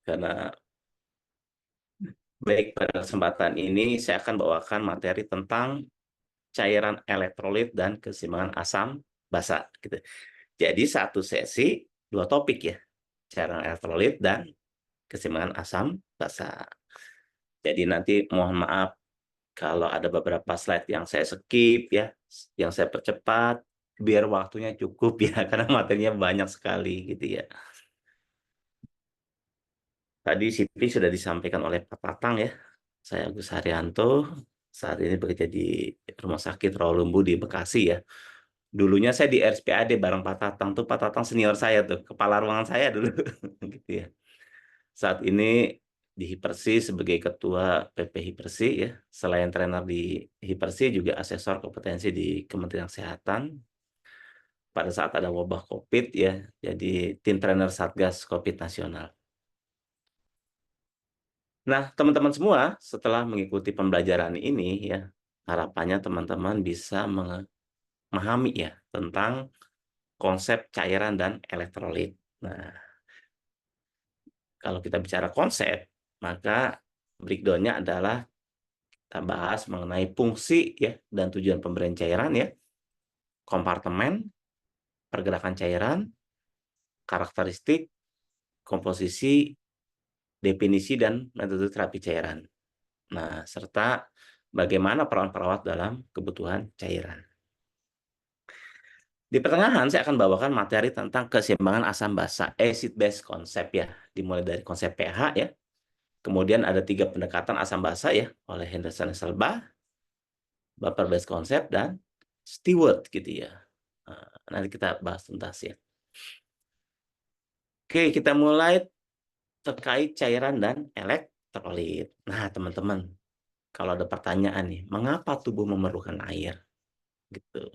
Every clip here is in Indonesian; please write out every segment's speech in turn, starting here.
Karena baik pada kesempatan ini saya akan bawakan materi tentang cairan elektrolit dan keseimbangan asam basa gitu. Jadi satu sesi dua topik ya, cairan elektrolit dan keseimbangan asam basa. Jadi nanti mohon maaf kalau ada beberapa slide yang saya skip ya, yang saya percepat biar waktunya cukup ya karena materinya banyak sekali gitu ya. Tadi CV sudah disampaikan oleh Pak Tatang ya. Saya Agus Haryanto, saat ini bekerja di Rumah Sakit Rawalumbu di Bekasi ya. Dulunya saya di RSPAD bareng Pak Tatang tuh, Pak Tatang senior saya tuh, kepala ruangan saya dulu gitu ya. Saat ini di Hipersi sebagai ketua PP Hipersi ya. Selain trainer di Hipersi juga asesor kompetensi di Kementerian Kesehatan. Pada saat ada wabah COVID ya, jadi tim trainer Satgas COVID nasional. Nah, teman-teman semua, setelah mengikuti pembelajaran ini ya, harapannya teman-teman bisa memahami ya tentang konsep cairan dan elektrolit. Nah, kalau kita bicara konsep, maka breakdown-nya adalah kita bahas mengenai fungsi ya dan tujuan pemberian cairan ya, kompartemen, pergerakan cairan, karakteristik, komposisi, definisi dan metode terapi cairan. Nah, serta bagaimana peran perawat dalam kebutuhan cairan. Di pertengahan saya akan bawakan materi tentang keseimbangan asam basa, acid base concept ya, dimulai dari konsep pH ya. Kemudian ada 3 pendekatan asam basa ya, oleh Henderson Selba, Baper base concept dan Stewart gitu ya. Nanti kita bahas tuntas ya. Oke, kita mulai terkait cairan dan elektrolit. Nah, teman-teman, kalau ada pertanyaan nih, mengapa tubuh memerlukan air? Gitu.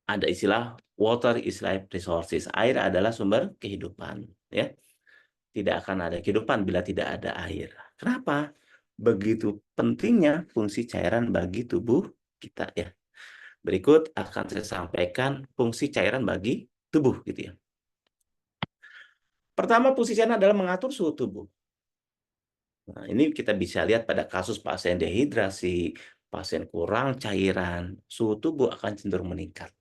Ada istilah water is life resources. Air adalah sumber kehidupan, ya. Tidak akan ada kehidupan bila tidak ada air. Kenapa? Begitu pentingnya fungsi cairan bagi tubuh kita, ya. Berikut akan saya sampaikan fungsi cairan bagi tubuh, gitu ya. Pertama, fungsi cairan adalah mengatur suhu tubuh. Nah, ini kita bisa lihat pada kasus pasien dehidrasi, pasien kurang cairan, suhu tubuh akan cenderung meningkat.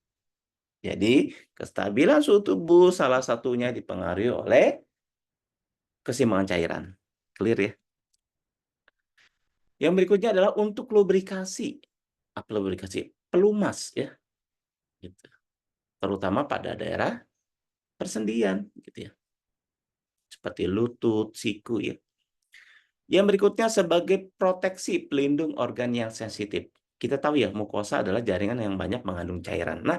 Jadi, kestabilan suhu tubuh salah satunya dipengaruhi oleh keseimbangan cairan. Clear ya? Yang berikutnya adalah untuk lubrikasi. Apa lubrikasi? Pelumas ya. Gitu. Terutama pada daerah persendian gitu ya. Seperti lutut, siku ya. Yang berikutnya sebagai proteksi pelindung organ yang sensitif. Kita tahu ya, mukosa adalah jaringan yang banyak mengandung cairan. Nah,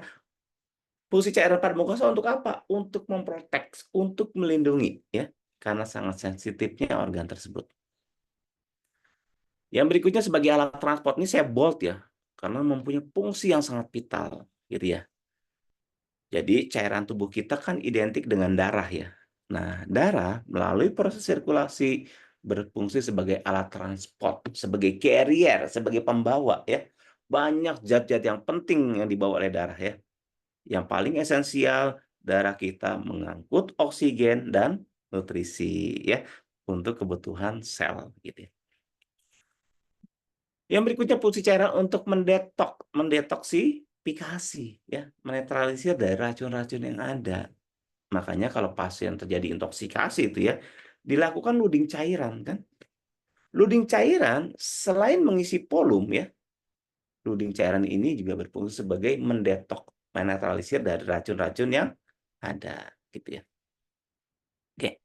fungsi cairan pada mukosa untuk apa? Untuk memprotek, untuk melindungi ya, karena sangat sensitifnya organ tersebut. Yang berikutnya sebagai alat transport, ini saya bold ya, karena mempunyai fungsi yang sangat vital gitu ya. Jadi cairan tubuh kita kan identik dengan darah ya. Nah, darah melalui proses sirkulasi berfungsi sebagai alat transport, sebagai carrier, sebagai pembawa ya. Banyak zat-zat yang penting yang dibawa oleh darah ya. Yang paling esensial, darah kita mengangkut oksigen dan nutrisi ya untuk kebutuhan sel gitu ya. Yang berikutnya fungsi cairan untuk mendetoksifikasi ya, menetralisir dari racun-racun yang ada. Makanya kalau pasien terjadi intoksikasi itu ya, dilakukan loading cairan kan. Loading cairan selain mengisi volume ya, loading cairan ini juga berfungsi sebagai menetralisir dari racun-racun yang ada gitu ya. Oke.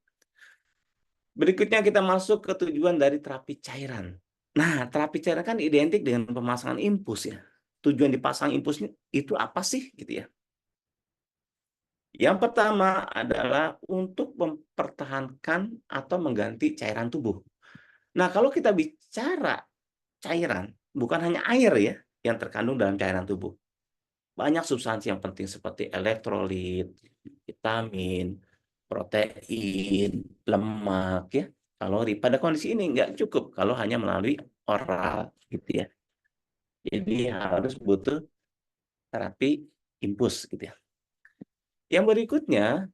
Berikutnya kita masuk ke tujuan dari terapi cairan. Nah, terapi cairan kan identik dengan pemasangan infus ya. Tujuan dipasang infusnya itu apa sih gitu ya? Yang pertama adalah untuk mempertahankan atau mengganti cairan tubuh. Nah, kalau kita bicara cairan, bukan hanya air ya yang terkandung dalam cairan tubuh. Banyak substansi yang penting seperti elektrolit, vitamin, protein, lemak, ya, kalori. Pada kondisi ini nggak cukup kalau hanya melalui oral, gitu ya. Jadi harus butuh terapi infus, gitu ya. Yang berikutnya,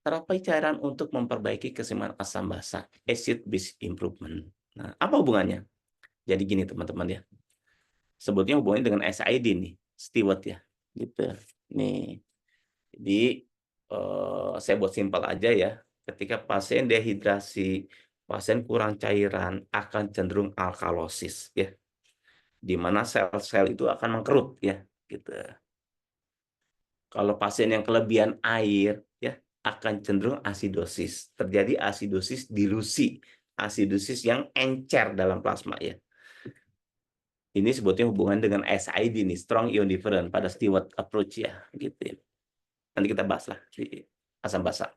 terapi cairan untuk memperbaiki keseimbangan asam basa, acid base improvement. Nah, apa hubungannya? Jadi gini teman-teman ya, sebutnya hubungannya dengan SID nih, steward ya, gitu. Nih, jadi, saya buat simpel aja ya, ketika pasien dehidrasi, pasien kurang cairan, akan cenderung alkalosis ya, di mana sel-sel itu akan mengkerut ya, gitu. Kalau pasien yang kelebihan air ya, akan cenderung asidosis. Terjadi asidosis dilusi, asidosis yang encer dalam plasma ya. Ini sebutnya hubungan dengan SID nih, strong ion difference pada Stewart approach ya, gitu ya. Nanti kita bahas lah di asam basa.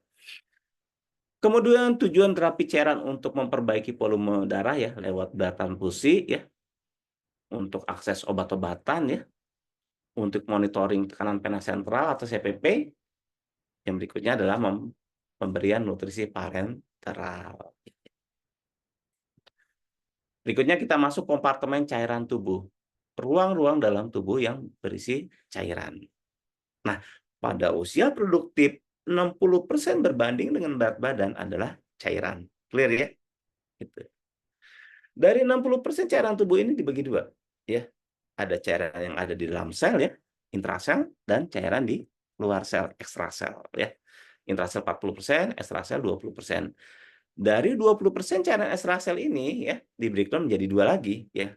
Kemudian tujuan terapi cairan untuk memperbaiki volume darah ya, lewat blood transfusi ya, untuk akses obat-obatan ya, untuk monitoring tekanan vena sentral atau CPP. Yang berikutnya adalah pemberian nutrisi parenteral. Berikutnya kita masuk kompartemen cairan tubuh. Ruang-ruang dalam tubuh yang berisi cairan. Nah, pada usia produktif, 60% berbanding dengan berat badan adalah cairan. Clear ya? Gitu. Dari 60% cairan tubuh ini dibagi dua. Ya, ada cairan yang ada di dalam sel ya, intrasel, dan cairan di luar sel, ekstrasel ya. Intrasel 40%, ekstrasel 20%. Dari 20% cairan ekstrasel ini ya, di breakdown menjadi dua lagi ya.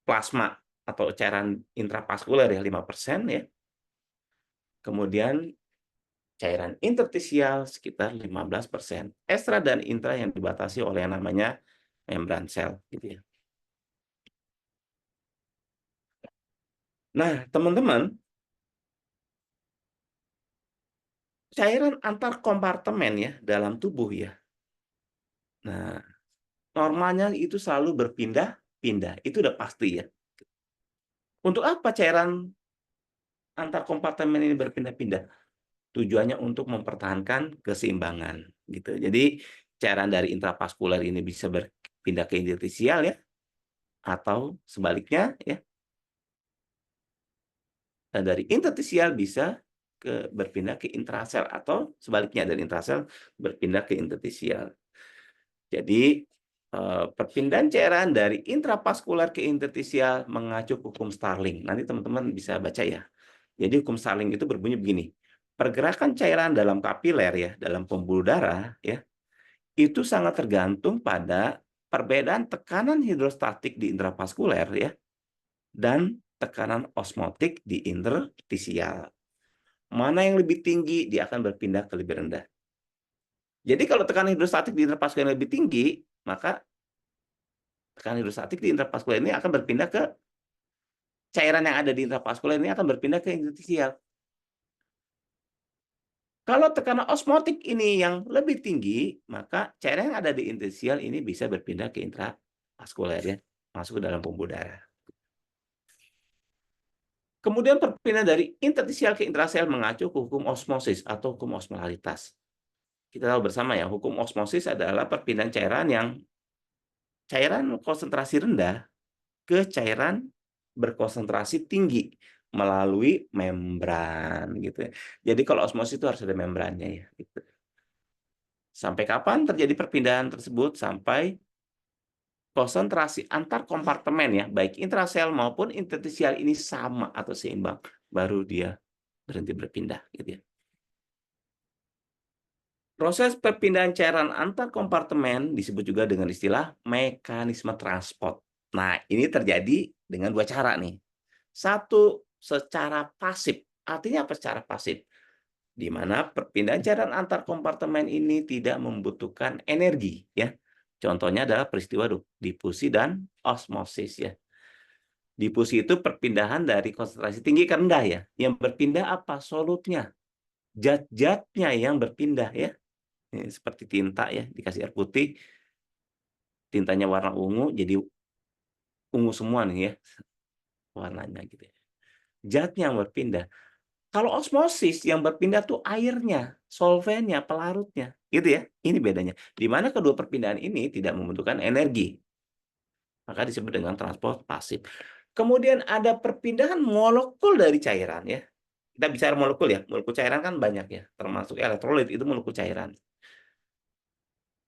Plasma atau cairan intravaskuler ya 5% ya. Kemudian cairan interstisial sekitar 15%. Ekstra dan intra yang dibatasi oleh yang namanya membran sel gitu ya. Nah, teman-teman, cairan antar kompartemen ya dalam tubuh ya. Nah, normalnya itu selalu berpindah-pindah. Itu udah pasti ya. Untuk apa cairan antar kompartemen ini berpindah-pindah? Tujuannya untuk mempertahankan keseimbangan gitu. Jadi cairan dari intravaskuler ini bisa berpindah ke interstisial ya, atau sebaliknya ya. Dan dari interstisial bisa berpindah ke intrasel atau sebaliknya dari intrasel berpindah ke interstisial. Jadi perpindahan cairan dari intravaskuler ke interstisial mengacu hukum Starling. Nanti teman-teman bisa baca ya. Jadi hukum Starling itu berbunyi begini. Pergerakan cairan dalam kapiler ya, dalam pembuluh darah ya, itu sangat tergantung pada perbedaan tekanan hidrostatik di intravaskuler ya, dan tekanan osmotik di interstisial. Mana yang lebih tinggi, dia akan berpindah ke lebih rendah. Jadi kalau tekanan hidrostatik di intravaskuler lebih tinggi, maka tekanan hidrostatik di intravaskuler ini akan berpindah ke cairan yang ada di intravaskuler ini akan berpindah ke interstisial. Kalau tekanan osmotik ini yang lebih tinggi, maka cairan yang ada di interstisial ini bisa berpindah ke intravaskuler ya, masuk ke dalam pembuluh darah. Kemudian perpindahan dari interstisial ke intrasel mengacu ke hukum osmosis atau hukum osmolaritas. Kita tahu bersama ya, hukum osmosis adalah perpindahan cairan konsentrasi rendah ke cairan berkonsentrasi tinggi melalui membran gitu ya. Jadi kalau osmosis itu harus ada membrannya ya gitu. Sampai kapan terjadi perpindahan tersebut? Sampai konsentrasi antar kompartemen ya, baik intrasel maupun interstisial ini sama atau seimbang, baru dia berhenti berpindah gitu ya. Proses perpindahan cairan antar kompartemen disebut juga dengan istilah mekanisme transport. Nah, ini terjadi dengan dua cara nih. Satu, secara pasif. Artinya apa secara pasif? Di mana perpindahan cairan antar kompartemen ini tidak membutuhkan energi ya. Contohnya adalah peristiwa difusi dan osmosis ya. Difusi itu perpindahan dari konsentrasi tinggi ke rendah ya. Yang berpindah apa? Solutnya. Zat-zatnya yang berpindah ya. Ini seperti tinta ya, dikasih air putih, tintanya warna ungu jadi ungu semua nih ya warnanya gitu ya. Zatnya yang berpindah. Kalau osmosis yang berpindah tuh airnya, solvennya, pelarutnya, gitu ya. Ini bedanya. Di mana kedua perpindahan ini tidak membutuhkan energi. Maka disebut dengan transport pasif. Kemudian ada perpindahan molekul dari cairan ya. Kita bicara molekul ya, molekul cairan kan banyak ya, termasuk elektrolit itu molekul cairan.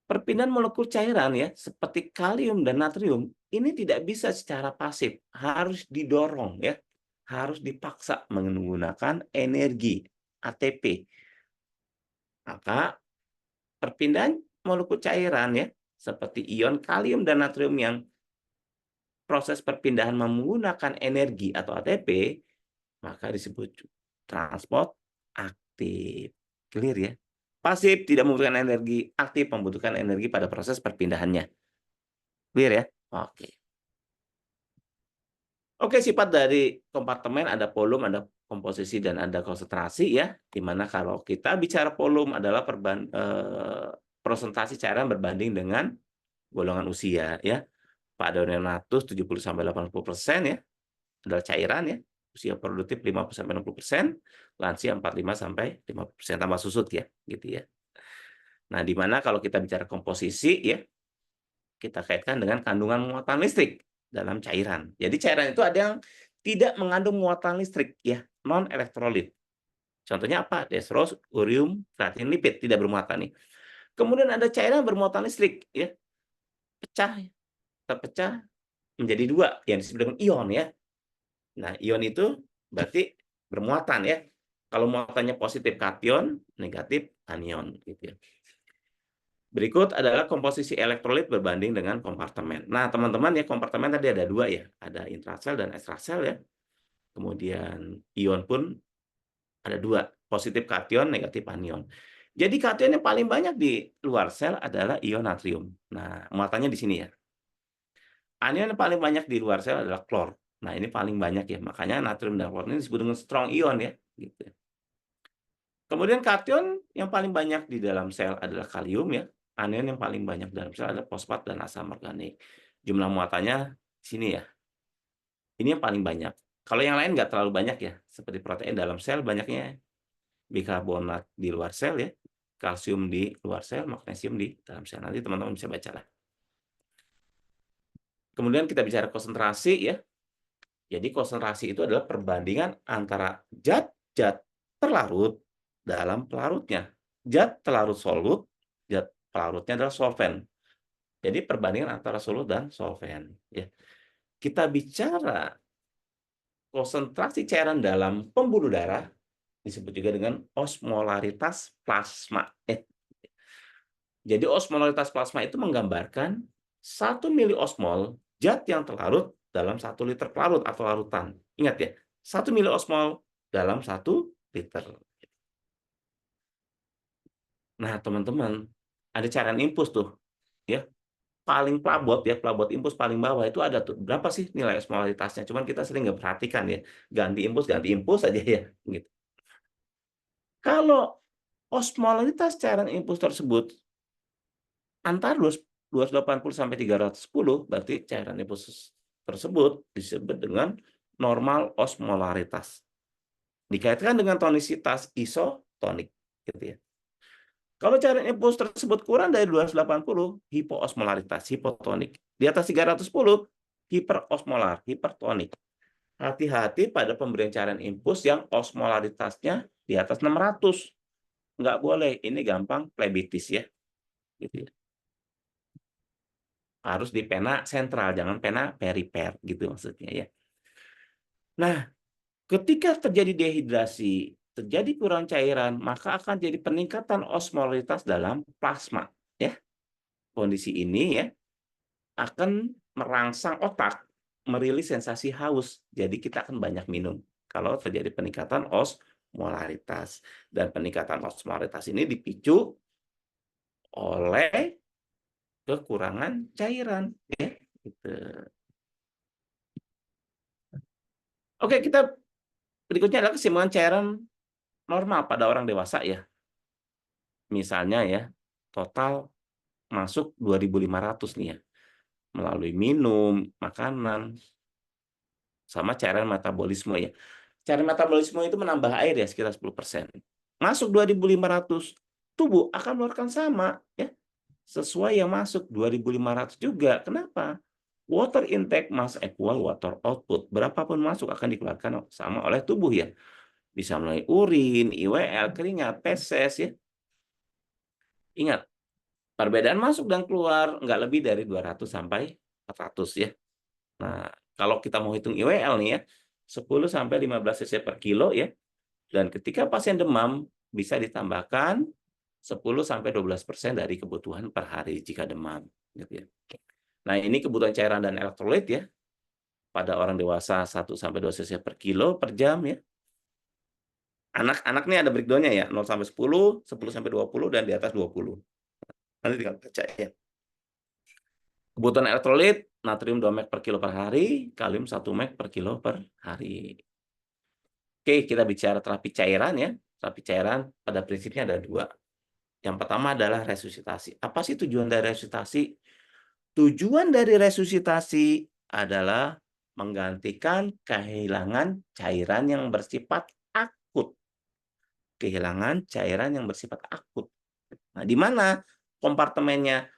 Perpindahan molekul cairan ya, seperti kalium dan natrium, ini tidak bisa secara pasif, harus didorong ya, harus dipaksa menggunakan energi ATP. Maka perpindahan molekul cairan ya, seperti ion kalium dan natrium yang proses perpindahan menggunakan energi atau ATP, maka disebut transport aktif. Clear ya? Pasif tidak membutuhkan energi, aktif membutuhkan energi pada proses perpindahannya. Clear ya? Oke. Oke, sifat dari kompartemen ada volume, ada komposisi, dan ada konsentrasi ya. Dimana kalau kita bicara volume adalah presentasi cairan berbanding dengan golongan usia ya. Pada neonatus 70-80% ya adalah cairan ya. Usia produktif 50-60%, lansia 45-50% tambah susut ya, gitu ya. Nah, di mana kalau kita bicara komposisi ya, kita kaitkan dengan kandungan muatan listrik dalam cairan. Jadi cairan itu ada yang tidak mengandung muatan listrik ya, non elektrolit. Contohnya apa? Dextrose, urium, kreatin, lipid tidak bermuatan nih. Kemudian ada cairan bermuatan listrik ya, terpecah menjadi dua yang disebut dengan ion ya. Nah, ion itu berarti bermuatan ya. Kalau muatannya positif kation, negatif anion gitu ya. Berikut adalah komposisi elektrolit berbanding dengan kompartemen. Nah, teman-teman ya, kompartemen tadi ada dua ya, ada intrasel dan ekstrasel ya. Kemudian ion pun ada dua, positif kation, negatif anion. Jadi kation yang paling banyak di luar sel adalah ion natrium. Nah, muatannya di sini ya. Anion yang paling banyak di luar sel adalah klor. Nah, ini paling banyak ya, makanya natrium dan klor ini disebut dengan strong ion ya. Gitu. Kemudian kation yang paling banyak di dalam sel adalah kalium ya. Anion yang paling banyak dalam sel adalah fosfat dan asam organik. Jumlah muatannya sini ya. Ini yang paling banyak. Kalau yang lain nggak terlalu banyak ya. Seperti protein dalam sel banyaknya bikarbonat di luar sel ya. Kalsium di luar sel, magnesium di dalam sel. Nanti teman-teman bisa baca lah. Kemudian kita bicara konsentrasi ya. Jadi konsentrasi itu adalah perbandingan antara zat-zat terlarut dalam pelarutnya. Zat terlarut solut, zat pelarutnya adalah solvent. Jadi perbandingan antara solut dan solvent. Ya. Kita bicara konsentrasi cairan dalam pembuluh darah, disebut juga dengan osmolaritas plasma. Jadi osmolaritas plasma itu menggambarkan 1 miliosmol zat yang terlarut dalam 1 liter pelarut atau larutan. Ingat ya, 1 miliosmol dalam 1 liter. Nah, teman-teman, ada cairan infus tuh, ya. Paling pelabot ya, pelabot infus paling bawah itu ada tuh. Berapa sih nilai osmolaritasnya? Cuman kita sering nggak perhatikan ya. Ganti infus aja ya, gitu. Kalau osmolaritas cairan infus tersebut antara 280 sampai 310, berarti cairan infus tersebut disebut dengan normal osmolaritas. Dikaitkan dengan tonisitas isotonik, gitu ya. Kalau cairan infus tersebut kurang dari 280, hipoosmolaritas, hipotonik. Di atas 310, hiperosmolar, hipertonik. Hati-hati pada pemberian cairan infus yang osmolaritasnya di atas 600. Nggak boleh, ini gampang plebitis ya. Gitu ya. Harus di pena sentral, jangan pena perifer gitu maksudnya ya. Nah, ketika terjadi dehidrasi, terjadi kurang cairan, maka akan jadi peningkatan osmolaritas dalam plasma ya. Kondisi ini ya akan merangsang otak merilis sensasi haus. Jadi kita akan banyak minum kalau terjadi peningkatan osmolaritas. Dan peningkatan osmolaritas ini dipicu oleh kekurangan cairan ya. Gitu. Oke, kita berikutnya adalah keseimbangan cairan normal pada orang dewasa ya. Misalnya ya, total masuk 2.500 nih ya. Melalui minum, makanan, sama cairan metabolisme ya. Cairan metabolisme itu menambah air ya sekitar 10%. Masuk 2.500, tubuh akan mengeluarkan sama ya. Sesuai yang masuk 2.500 juga. Kenapa? Water intake must equal water output. Berapapun masuk akan dikeluarkan sama oleh tubuh ya. Bisa melalui urin, IWL, keringat, feses ya. Ingat, perbedaan masuk dan keluar nggak lebih dari 200 sampai 400 ya. Nah, kalau kita mau hitung IWL nih ya, 10 sampai 15 cc per kilo ya. Dan ketika pasien demam bisa ditambahkan 10 sampai 12% dari kebutuhan per hari jika demam gitu ya. Nah, ini kebutuhan cairan dan elektrolit ya. Pada orang dewasa 1 sampai 2 cc per kilo per jam ya. Anak-anak nih ada breakdown-nya ya, 0 sampai 10, 10 sampai 20 dan di atas 20. Nanti tinggal baca ya. Kebutuhan elektrolit, natrium 2 mg per kilo per hari, kalium 1 mg per kilo per hari. Oke, kita bicara terapi cairan ya. Terapi cairan pada prinsipnya ada dua. Yang pertama adalah resusitasi. Apa sih tujuan dari resusitasi? Tujuan dari resusitasi adalah menggantikan kehilangan cairan yang bersifat akut. Kehilangan cairan yang bersifat akut. Nah, di mana kompartemennya?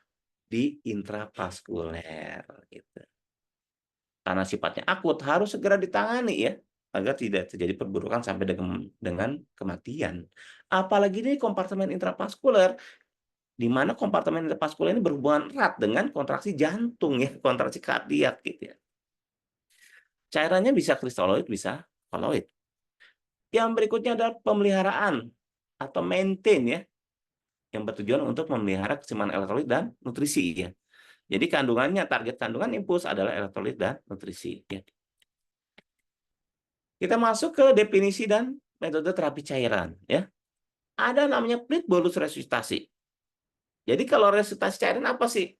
Di intravaskuler. Gitu. Karena sifatnya akut, harus segera ditangani ya, agar tidak terjadi perburukan sampai dengan kematian. Apalagi ini kompartemen intravaskuler, di mana kompartemen intravaskuler ini berhubungan erat dengan kontraksi jantung ya, kontraksi kardiak gitu ya. Cairannya bisa kristaloid, bisa koloid. Yang berikutnya adalah pemeliharaan atau maintain ya, yang bertujuan untuk memelihara keseimbangan elektrolit dan nutrisi ya. Jadi kandungannya, target kandungan impuls adalah elektrolit dan nutrisi ya. Kita masuk ke definisi dan metode terapi cairan ya. Ada namanya plate bolus resusitasi. Jadi kalau resusitasi cairan apa sih?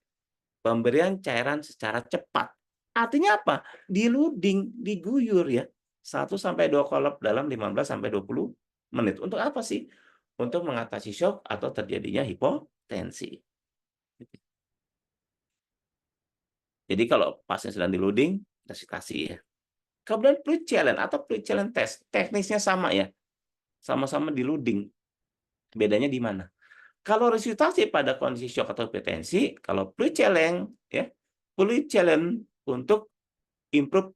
Pemberian cairan secara cepat. Artinya apa? Diluding, diguyur ya. 1 sampai 2 kolom dalam 15 sampai 20 menit. Untuk apa sih? Untuk mengatasi shock atau terjadinya hipotensi. Jadi kalau pasien sedang diluding, resusitasi ya. Kemudian fluid challenge atau fluid challenge test. Teknisnya sama ya. Sama-sama diluding. Bedanya di mana? Kalau resusitasi pada kondisi shock atau hipotensi, kalau fluid challenge ya, fluid challenge untuk improve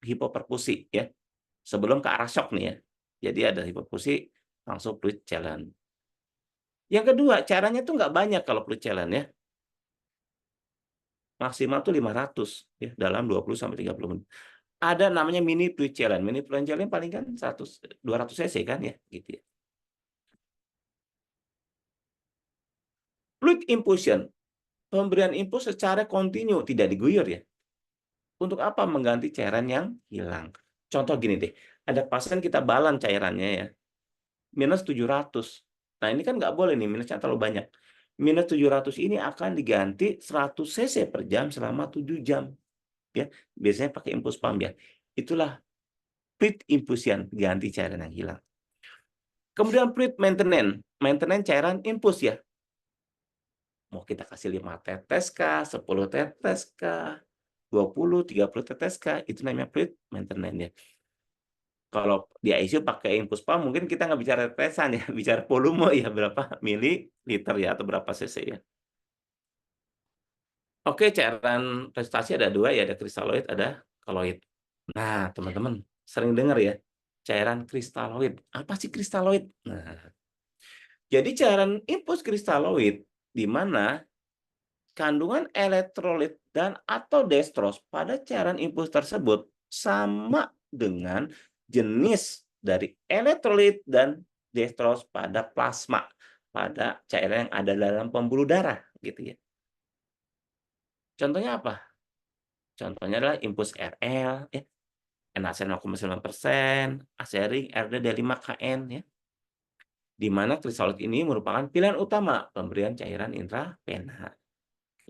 hipoperfusi ya. Sebelum ke arah shock nih ya. Jadi ada hipoperfusi langsung fluid challenge. Yang kedua, caranya tuh nggak banyak kalau fluid challenge ya. Maksimal tuh 500 ya dalam 20 sampai 30 menit. Ada namanya mini fluid challenge. Mini fluid challenge paling kan 100 200 cc kan ya gitu ya. Fluid infusion, pemberian infus secara kontinu, tidak diguyur ya. Untuk apa? Mengganti cairan yang hilang. Contoh gini deh, ada pasien kita balan cairannya ya, minus 700. Nah ini kan nggak boleh nih, minusnya terlalu banyak. Minus 700 ini akan diganti 100 cc per jam selama 7 jam. Ya, biasanya pakai infus pump ya. Itulah fluid infusion, ganti cairan yang hilang. Kemudian fluid maintenance, maintenance cairan infus ya. Mau kita kasih 5 tetes kah, 10 tetes kah, 20, 30 tetes kah, itu namanya fluid maintenance ya. Kalau di ICU pakai infus pump mungkin kita nggak bicara tetesan ya, bicara volume ya, berapa mililiter ya, atau berapa cc ya. Oke, cairan resusitasi ada dua ya, ada kristaloid, ada koloid. Nah, teman-teman sering dengar ya, cairan kristaloid. Apa sih kristaloid? Nah, jadi cairan infus kristaloid di mana kandungan elektrolit dan atau dextrose pada cairan infus tersebut sama dengan jenis dari elektrolit dan dextrose pada plasma, pada cairan yang ada dalam pembuluh darah gitu ya. Contohnya apa? Contohnya adalah infus RL ya, NaCl 0,9%, Asering RD-5KN ya. Di mana kristaloid ini merupakan pilihan utama pemberian cairan intravena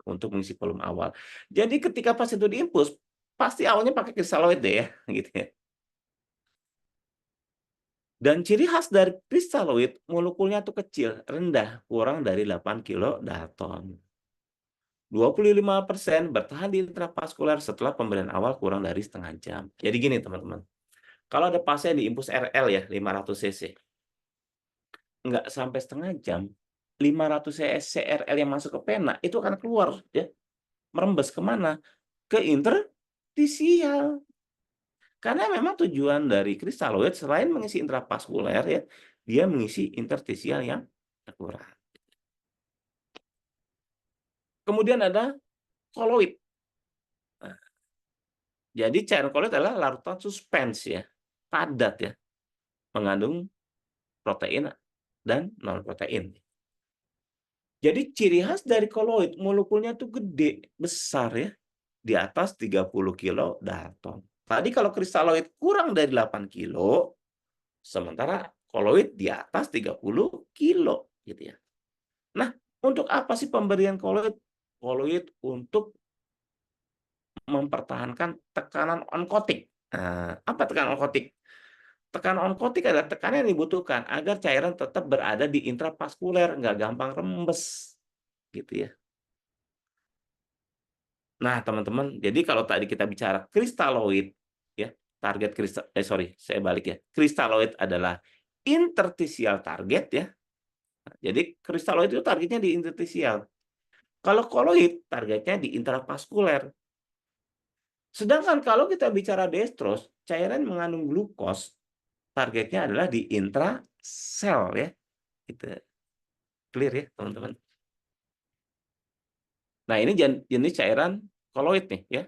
untuk mengisi volume awal. Jadi ketika pasien itu diinfus, pasti awalnya pakai kristaloid deh ya, gitu ya. Dan ciri khas dari kristaloid, molekulnya tuh kecil, rendah, kurang dari 8 kilodalton. 25% bertahan di intravaskuler setelah pemberian awal kurang dari setengah jam. Jadi gini teman-teman, kalau ada pasien diinfus RL ya 500 cc, nggak sampai setengah jam, 500 cc RL yang masuk ke pena itu akan keluar ya, merembes kemana? Ke interstisial. Karena memang tujuan dari kristaloid selain mengisi intravaskuler ya, dia mengisi interstisial yang akurat. Kemudian ada koloid. Nah, jadi cairan koloid adalah larutan suspens ya, padat ya, mengandung protein dan non protein. Jadi ciri khas dari koloid molekulnya tuh gede, besar ya, di atas 30 kilo Dalton. Tadi kalau kristaloid kurang dari 8 kilo, sementara koloid di atas 30 kilo gitu ya. Nah, untuk apa sih pemberian koloid? Koloid untuk mempertahankan tekanan onkotik. Nah, apa tekanan onkotik? Tekanan onkotik adalah tekanan yang dibutuhkan agar cairan tetap berada di intravaskuler, nggak gampang rembes, gitu ya. Nah, teman-teman, jadi kalau tadi kita bicara kristaloid, ya, target saya balik ya. Kristaloid adalah interstisial target ya. Jadi kristaloid itu targetnya di interstisial. Kalau koloid targetnya di intravaskuler. Sedangkan kalau kita bicara dextrose, cairan mengandung glukos, targetnya adalah di intrasel ya. Gitu. Clear ya, teman-teman. Nah, ini jenis cairan koloid nih ya.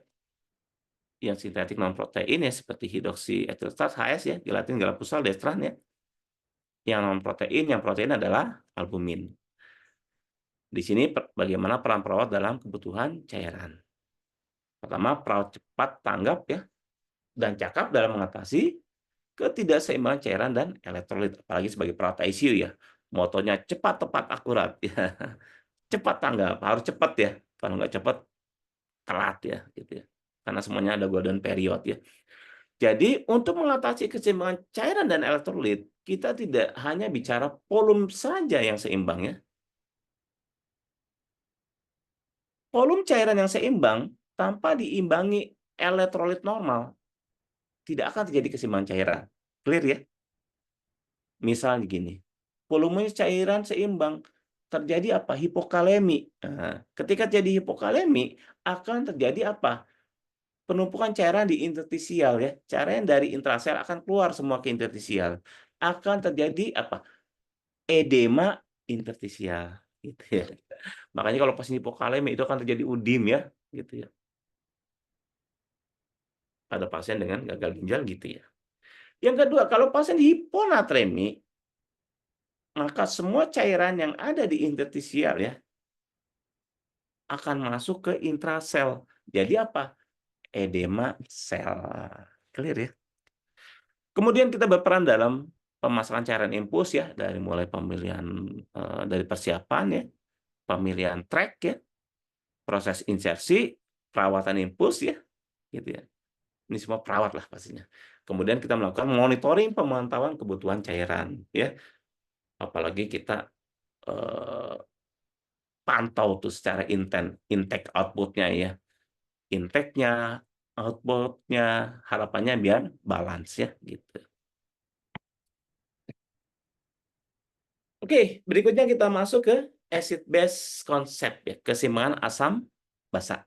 Yang sintetik non protein ya seperti hidroksietilstat HS ya, gelatin, galapusal, dextran ya. Yang non protein, yang protein adalah albumin. Di sini bagaimana peran perawat dalam kebutuhan cairan. Pertama, perawat cepat tanggap ya dan cakap dalam mengatasi ketidakseimbangan cairan dan elektrolit, apalagi sebagai perawat ICU ya. Motonya cepat, tepat, akurat ya. Cepat tanggap, harus cepat ya. Kalau nggak cepat telat ya gitu ya. Karena semuanya ada golden period ya. Jadi untuk mengatasi keseimbangan cairan dan elektrolit, kita tidak hanya bicara volume saja yang seimbang ya. Volume cairan yang seimbang tanpa diimbangi elektrolit normal, tidak akan terjadi keseimbangan cairan. Clear ya? Misal gini, volume cairan seimbang, terjadi apa? Hipokalemi. Nah, ketika terjadi hipokalemi, akan terjadi apa? Penumpukan cairan di interstisial ya. Cairan dari intrasel akan keluar semua ke interstisial. Akan terjadi apa? Edema interstisial gitu ya. Makanya kalau pasien hipokalemi itu akan terjadi udim ya, gitu ya. Pada pasien dengan gagal ginjal gitu ya. Yang kedua, kalau pasien hiponatremi, maka semua cairan yang ada di interstisial ya akan masuk ke intrasel. Jadi apa? Edema sel. Clear ya? Kemudian kita berperan dalam pemasangan cairan impuls ya, dari mulai pemilihan dari persiapan ya, pemilihan track ya, proses insersi, perawatan impuls ya, gitu ya. Ini semua perawat lah pastinya. Kemudian kita melakukan monitoring pemantauan kebutuhan cairan ya. Apalagi kita eh, pantau tuh secara intake output-nya ya. Intake-nya, output-nya, harapannya biar balance ya gitu. Oke, berikutnya kita masuk ke acid base konsep ya, keseimbangan asam basa.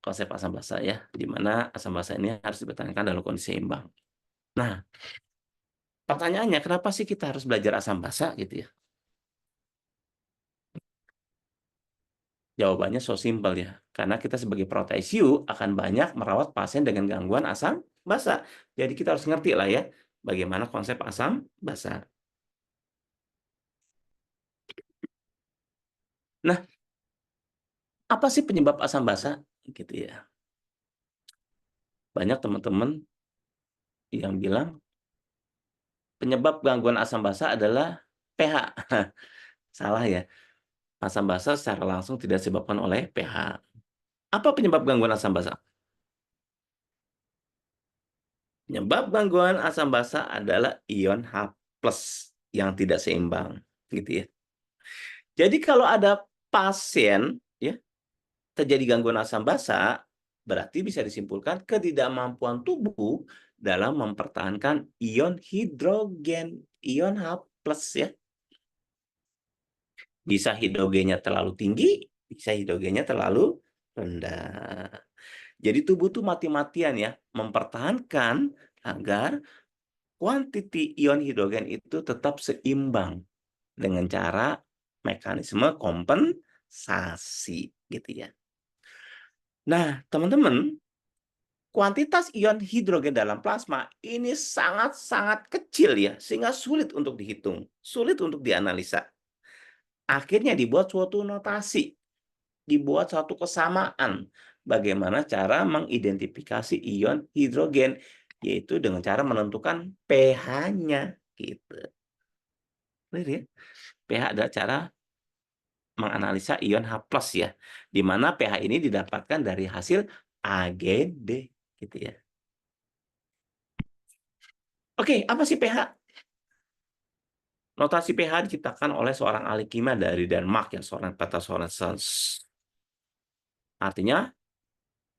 Konsep asam basa ya, di mana asam basa ini harus dipertahankan dalam kondisi seimbang. Nah, pertanyaannya kenapa sih kita harus belajar asam basa gitu ya? Jawabannya so simpel ya. Karena kita sebagai perawat ICU akan banyak merawat pasien dengan gangguan asam basa. Jadi kita harus ngerti lah ya bagaimana konsep asam basa. Nah, apa sih penyebab asam basa? Gitu ya. Banyak teman-teman yang bilang penyebab gangguan asam basa adalah pH. Salah ya. Asam basa secara langsung tidak disebabkan oleh pH. Apa penyebab gangguan asam basa? Penyebab gangguan asam basa adalah ion H+ yang tidak seimbang, gitu ya. Jadi kalau ada pasien ya terjadi gangguan asam basa, berarti bisa disimpulkan ketidakmampuan tubuh dalam mempertahankan ion hidrogen, ion H+ ya. Bisa hidrogennya terlalu tinggi, bisa hidrogennya terlalu rendah. Jadi tubuh tuh mati-matian ya, mempertahankan agar kuantiti ion hidrogen itu tetap seimbang dengan cara mekanisme kompensasi gitu ya. Nah, teman-teman, kuantitas ion hidrogen dalam plasma ini sangat-sangat kecil ya, sehingga sulit untuk dihitung, sulit untuk dianalisa. Akhirnya dibuat suatu notasi, dibuat suatu kesamaan bagaimana cara mengidentifikasi ion hidrogen, yaitu dengan cara menentukan pH-nya gitu. Clear ya? pH adalah cara menganalisa ion H+ ya, di mana pH ini didapatkan dari hasil AgD gitu ya. Oke, apa sih pH? Notasi pH diciptakan oleh seorang ahli kimia dari Denmark ya, seorang Peter Sorensens. Artinya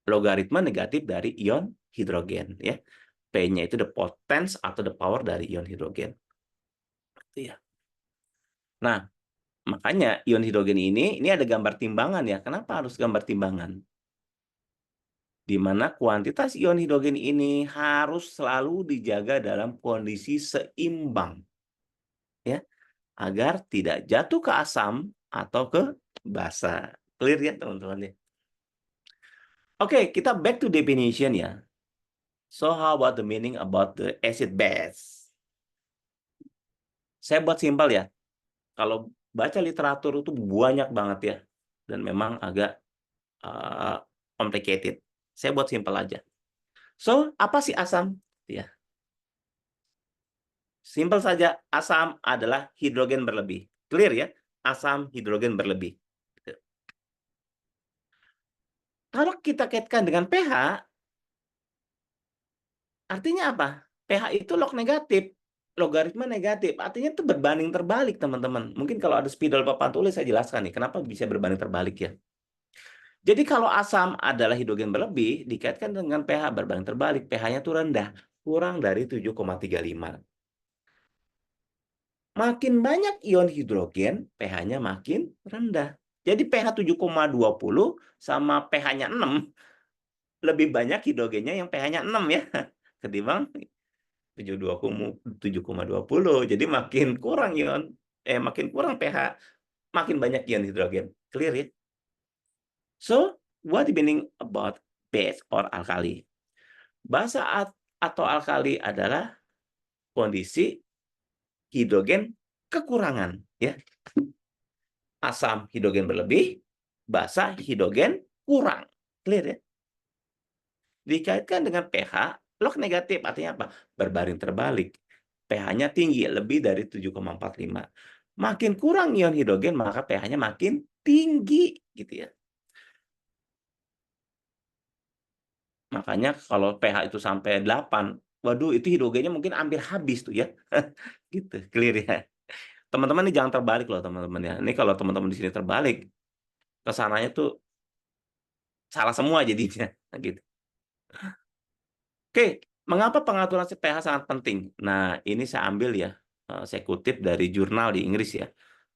logaritma negatif dari ion hidrogen ya. P-nya itu the potence atau the power dari ion hidrogen. Gitu ya. Nah, makanya ion hidrogen ini ada gambar timbangan ya. Kenapa harus gambar timbangan? Di mana kuantitas ion hidrogen ini harus selalu dijaga dalam kondisi seimbang ya, agar tidak jatuh ke asam atau ke basa. Clear ya teman-teman ya? Oke, kita back to definition ya. So how about the meaning about the acid base? Saya buat simpel ya. Kalau baca literatur itu banyak banget ya, dan memang agak complicated. Saya buat simpel aja. So, apa sih asam? Ya, simpel saja. Asam adalah hidrogen berlebih. Clear ya? Asam hidrogen berlebih. Kalau kita kaitkan dengan pH, artinya apa? pH itu log negatif, logaritma negatif. Artinya itu berbanding terbalik, teman-teman. Mungkin kalau ada spidol papan tulis saya jelaskan nih, kenapa bisa berbanding terbalik ya. Jadi kalau asam adalah hidrogen berlebih, dikaitkan dengan pH berbanding terbalik, pH-nya itu rendah, kurang dari 7,35. Makin banyak ion hidrogen, pH-nya makin rendah. Jadi pH 7,20 sama pH-nya 6, lebih banyak hidrogennya yang pH-nya 6 ya, ketimbang 7,20. Jadi makin kurang pH, makin banyak ion hidrogen. Clear ya? So, what do you mean about base or alkali? Basa atau alkali adalah kondisi hidrogen kekurangan ya. Asam hidrogen berlebih, basa hidrogen kurang. Clear ya? Dikaitkan dengan pH, log negatif artinya apa? Berbaring terbalik. pH-nya tinggi, lebih dari 7,45. Makin kurang ion hidrogen, maka pH-nya makin tinggi gitu ya. Makanya kalau pH itu sampai 8, waduh itu hidrogennya mungkin hampir habis tuh ya. Gitu, clear ya. Teman-teman ini jangan terbalik loh teman-teman ya. Ini kalau teman-teman di sini terbalik, kesananya tuh salah semua jadinya gitu. Oke, mengapa pengaturan pH sangat penting? Nah, ini saya ambil ya, saya kutip dari jurnal di Inggris ya,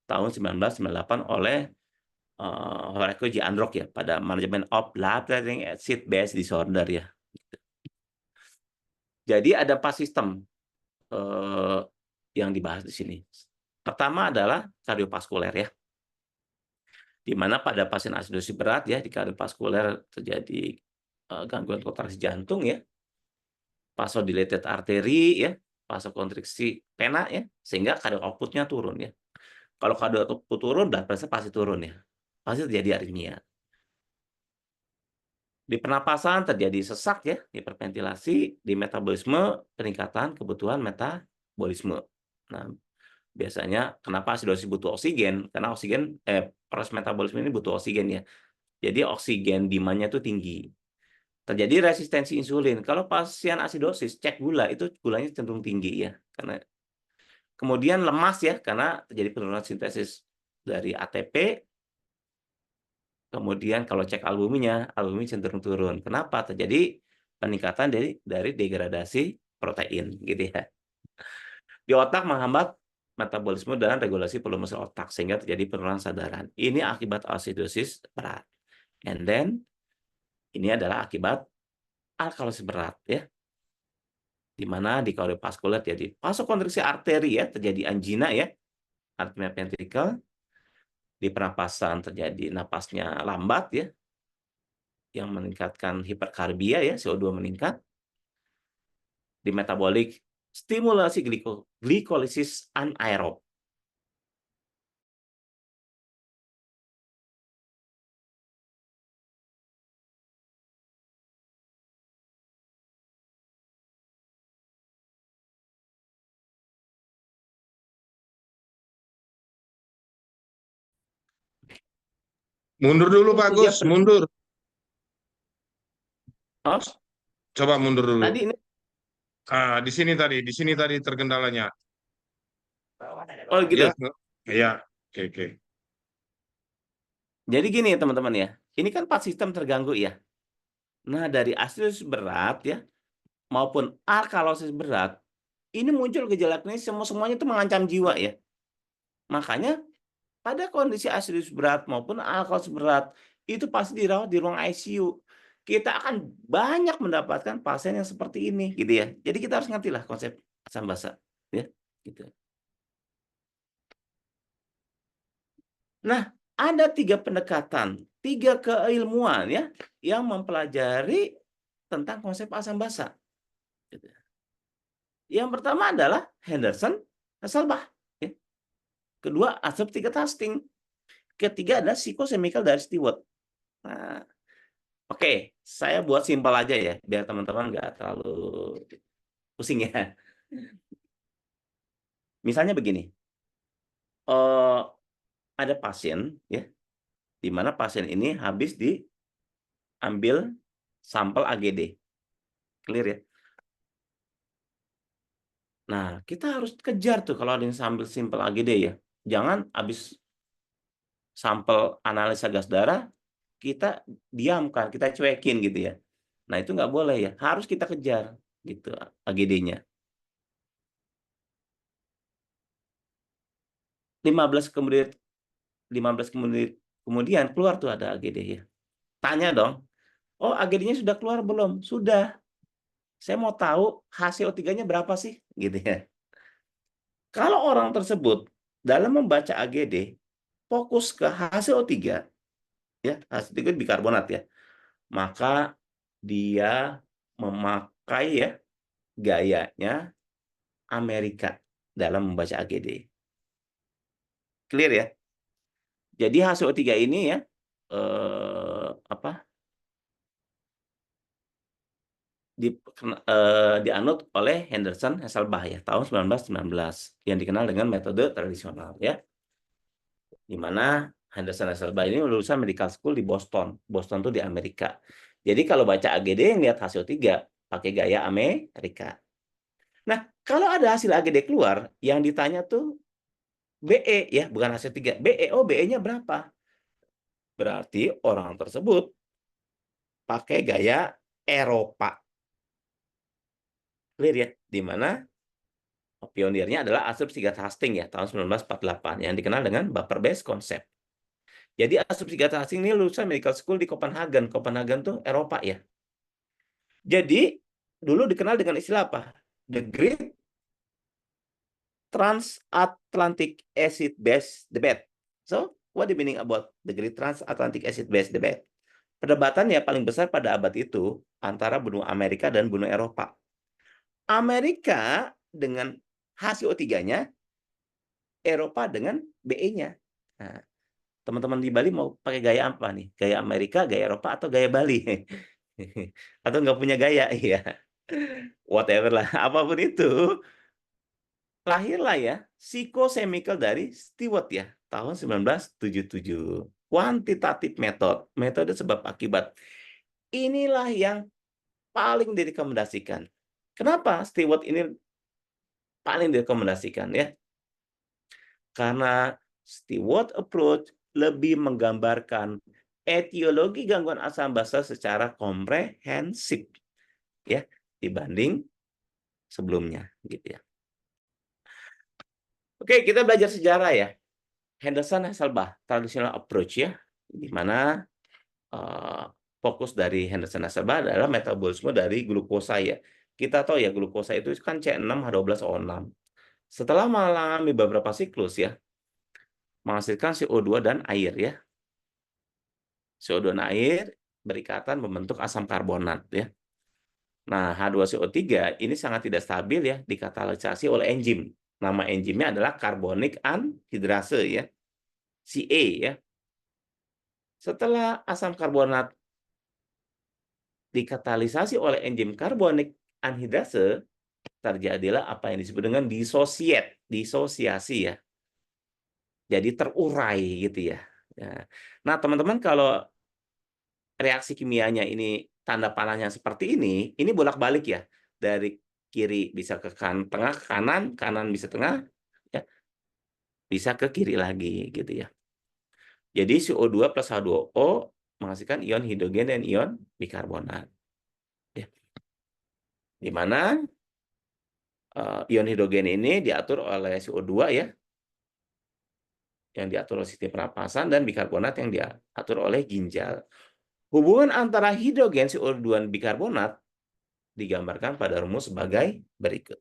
tahun 1998 oleh Horacio J. Androck ya, pada Management of Lactic Acid Base Disorder ya. Jadi ada 4 sistem yang dibahas di sini. Pertama adalah kardiovaskuler ya, di mana pada pasien asidosis berat ya, di kardiovaskuler terjadi gangguan kontraksi jantung ya, vasodilated artery ya, vasokonstriksi pena ya, sehingga cardiac output-nya turun ya. Kalau cardiac output turun, blood pressure pasti turun ya. Pasti terjadi aritmia. Di pernapasan terjadi sesak ya, hiperventilasi, di metabolisme peningkatan kebutuhan metabolisme. Nah, biasanya kenapa asidosis butuh oksigen? Karena proses metabolisme ini butuh oksigen ya. Jadi oksigen demand-nya itu tinggi. Terjadi resistensi insulin. Kalau pasien asidosis, cek gula, itu gulanya cenderung tinggi ya. Karena kemudian lemas ya, karena terjadi penurunan sintesis dari ATP. Kemudian kalau cek albuminnya, albumin cenderung turun. Kenapa? Terjadi peningkatan dari degradasi protein gitu ya. Di otak menghambat metabolisme dan regulasi volume sel otak sehingga terjadi penurunan sadaran. Ini akibat asidosis berat. And then Ini adalah akibat alkalosis berat ya, di mana di kardiovaskuler jadi vasokonstriksi arteri ya, terjadi angina ya, arternya ventricle, di pernapasan terjadi napasnya lambat ya, yang meningkatkan hiperkarbia ya, CO2 meningkat, di metabolik stimulasi glikolisis anaerob. Mundur dulu Pak Itu dia Gus, mundur. oh, Coba mundur dulu. tadi ini Di sini tadi terkendalanya. oh gitu. Ya, ya, oke, oke. Jadi gini teman-teman ya, ini kan 4 sistem terganggu ya. Nah dari acidosis berat ya maupun alkalosis berat ini muncul gejala klinis semuanya itu mengancam jiwa ya. Makanya pada kondisi acidosis berat maupun alkalosis berat itu pasti dirawat di ruang ICU. Kita akan banyak mendapatkan pasien yang seperti ini gitu ya. Jadi kita harus ngerti lah konsep asam basa ya gitu. Nah, ada 3 pendekatan, 3 keilmuan ya yang mempelajari tentang konsep asam basa. Gitu. Yang pertama adalah Henderson, Hasselbalch. Ya. Kedua, aseptic testing. Ketiga adalah psikosemikal dari Stewart. Nah, oke, saya buat simpel aja ya, biar teman-teman nggak terlalu pusing ya. Misalnya begini, eh, ada pasien ya, di mana pasien ini habis diambil sampel AGD, clear ya. Nah, kita harus kejar tuh kalau ada yang sampel sampel AGD ya. Jangan habis sampel analisa gas darah kita diamkan, kita cuekin gitu ya. Nah, itu nggak boleh ya, harus kita kejar gitu AGD-nya. 15 kemudian 15 kemudian keluar tuh ada AGD ya. Tanya dong, "Oh, AGD-nya sudah keluar belum?" "Sudah. Saya mau tahu HCO3-nya berapa sih?" Gitu ya. Kalau orang tersebut dalam membaca AGD fokus ke HCO3 ya, HCO3 bikarbonat ya, maka dia memakai ya gayanya Amerika dalam membaca AGD. Clear ya? Jadi HCO3 ini ya apa di, dianut oleh Henderson Hasselbalch ya tahun 1919 yang dikenal dengan metode tradisional ya, di mana Henderson Hasselbalch ini lulusan medical school di Boston. Boston tuh di Amerika. Jadi kalau baca AGD yang lihat HCO3 pakai gaya Amerika. Nah, kalau ada hasil AGD keluar yang ditanya tuh BE ya, bukan HCO3. BE, oh BE-nya berapa? Berarti orang tersebut pakai gaya Eropa. Clear ya? Di mana pionirnya adalah Assumption Hastings ya, tahun 1948 yang dikenal dengan Buffer Based Concept. Jadi Assumption Hastings ini lulusan medical school di Copenhagen. Copenhagen tuh Eropa ya. Jadi dulu dikenal dengan istilah apa? The Great Transatlantic Acid Base Debate. So, what do you meaning about the Great Transatlantic Acid Base Debate? Perdebatan yang paling besar pada abad itu antara benua Amerika dan benua Eropa. Amerika dengan HCO3-nya, Eropa dengan BE-nya. Nah, teman-teman di Bali mau pakai gaya apa nih? Gaya Amerika, gaya Eropa, atau gaya Bali? Atau nggak punya gaya? Iya. Whatever lah. Apapun itu, lahirlah ya psikosemikal dari Stewart ya, tahun 1977. Quantitative method, metode sebab akibat. Inilah yang paling direkomendasikan. Kenapa Stewart ini paling direkomendasikan ya? Karena Stewart approach lebih menggambarkan etiologi gangguan asam basa secara komprehensif ya dibanding sebelumnya gitu ya. Oke, kita belajar sejarah ya. Henderson Hasselbalch traditional approach ya, di mana fokus dari Henderson nasabah adalah metabolisme dari glukosa ya. Kita tahu ya glukosa itu kan C6H12O6. Setelah mengalami beberapa siklus ya, menghasilkan CO2 dan air ya. CO2 dan air berikatan membentuk asam karbonat ya. Nah, H2CO3 ini sangat tidak stabil ya dikatalisasi oleh enzim. Nama enzimnya adalah carbonic anhidrase ya, CA ya. Setelah asam karbonat dikatalisasi oleh enzim carbonic anhidrase, terjadilah apa yang disebut dengan disosiasi ya. Jadi terurai gitu ya. Nah, teman-teman kalau reaksi kimianya ini tanda panahnya seperti ini bolak-balik ya. Dari kiri bisa ke tengah, ke kanan, kanan bisa tengah, ya, bisa ke kiri lagi gitu ya. Jadi CO2 plus H2O menghasilkan ion hidrogen dan ion bikarbonat. Ya. Di mana ion hidrogen ini diatur oleh CO2 ya, yang diatur oleh sistem pernapasan, dan bikarbonat yang diatur oleh ginjal. Hubungan antara hidrogen, CO2, dan bikarbonat digambarkan pada rumus sebagai berikut.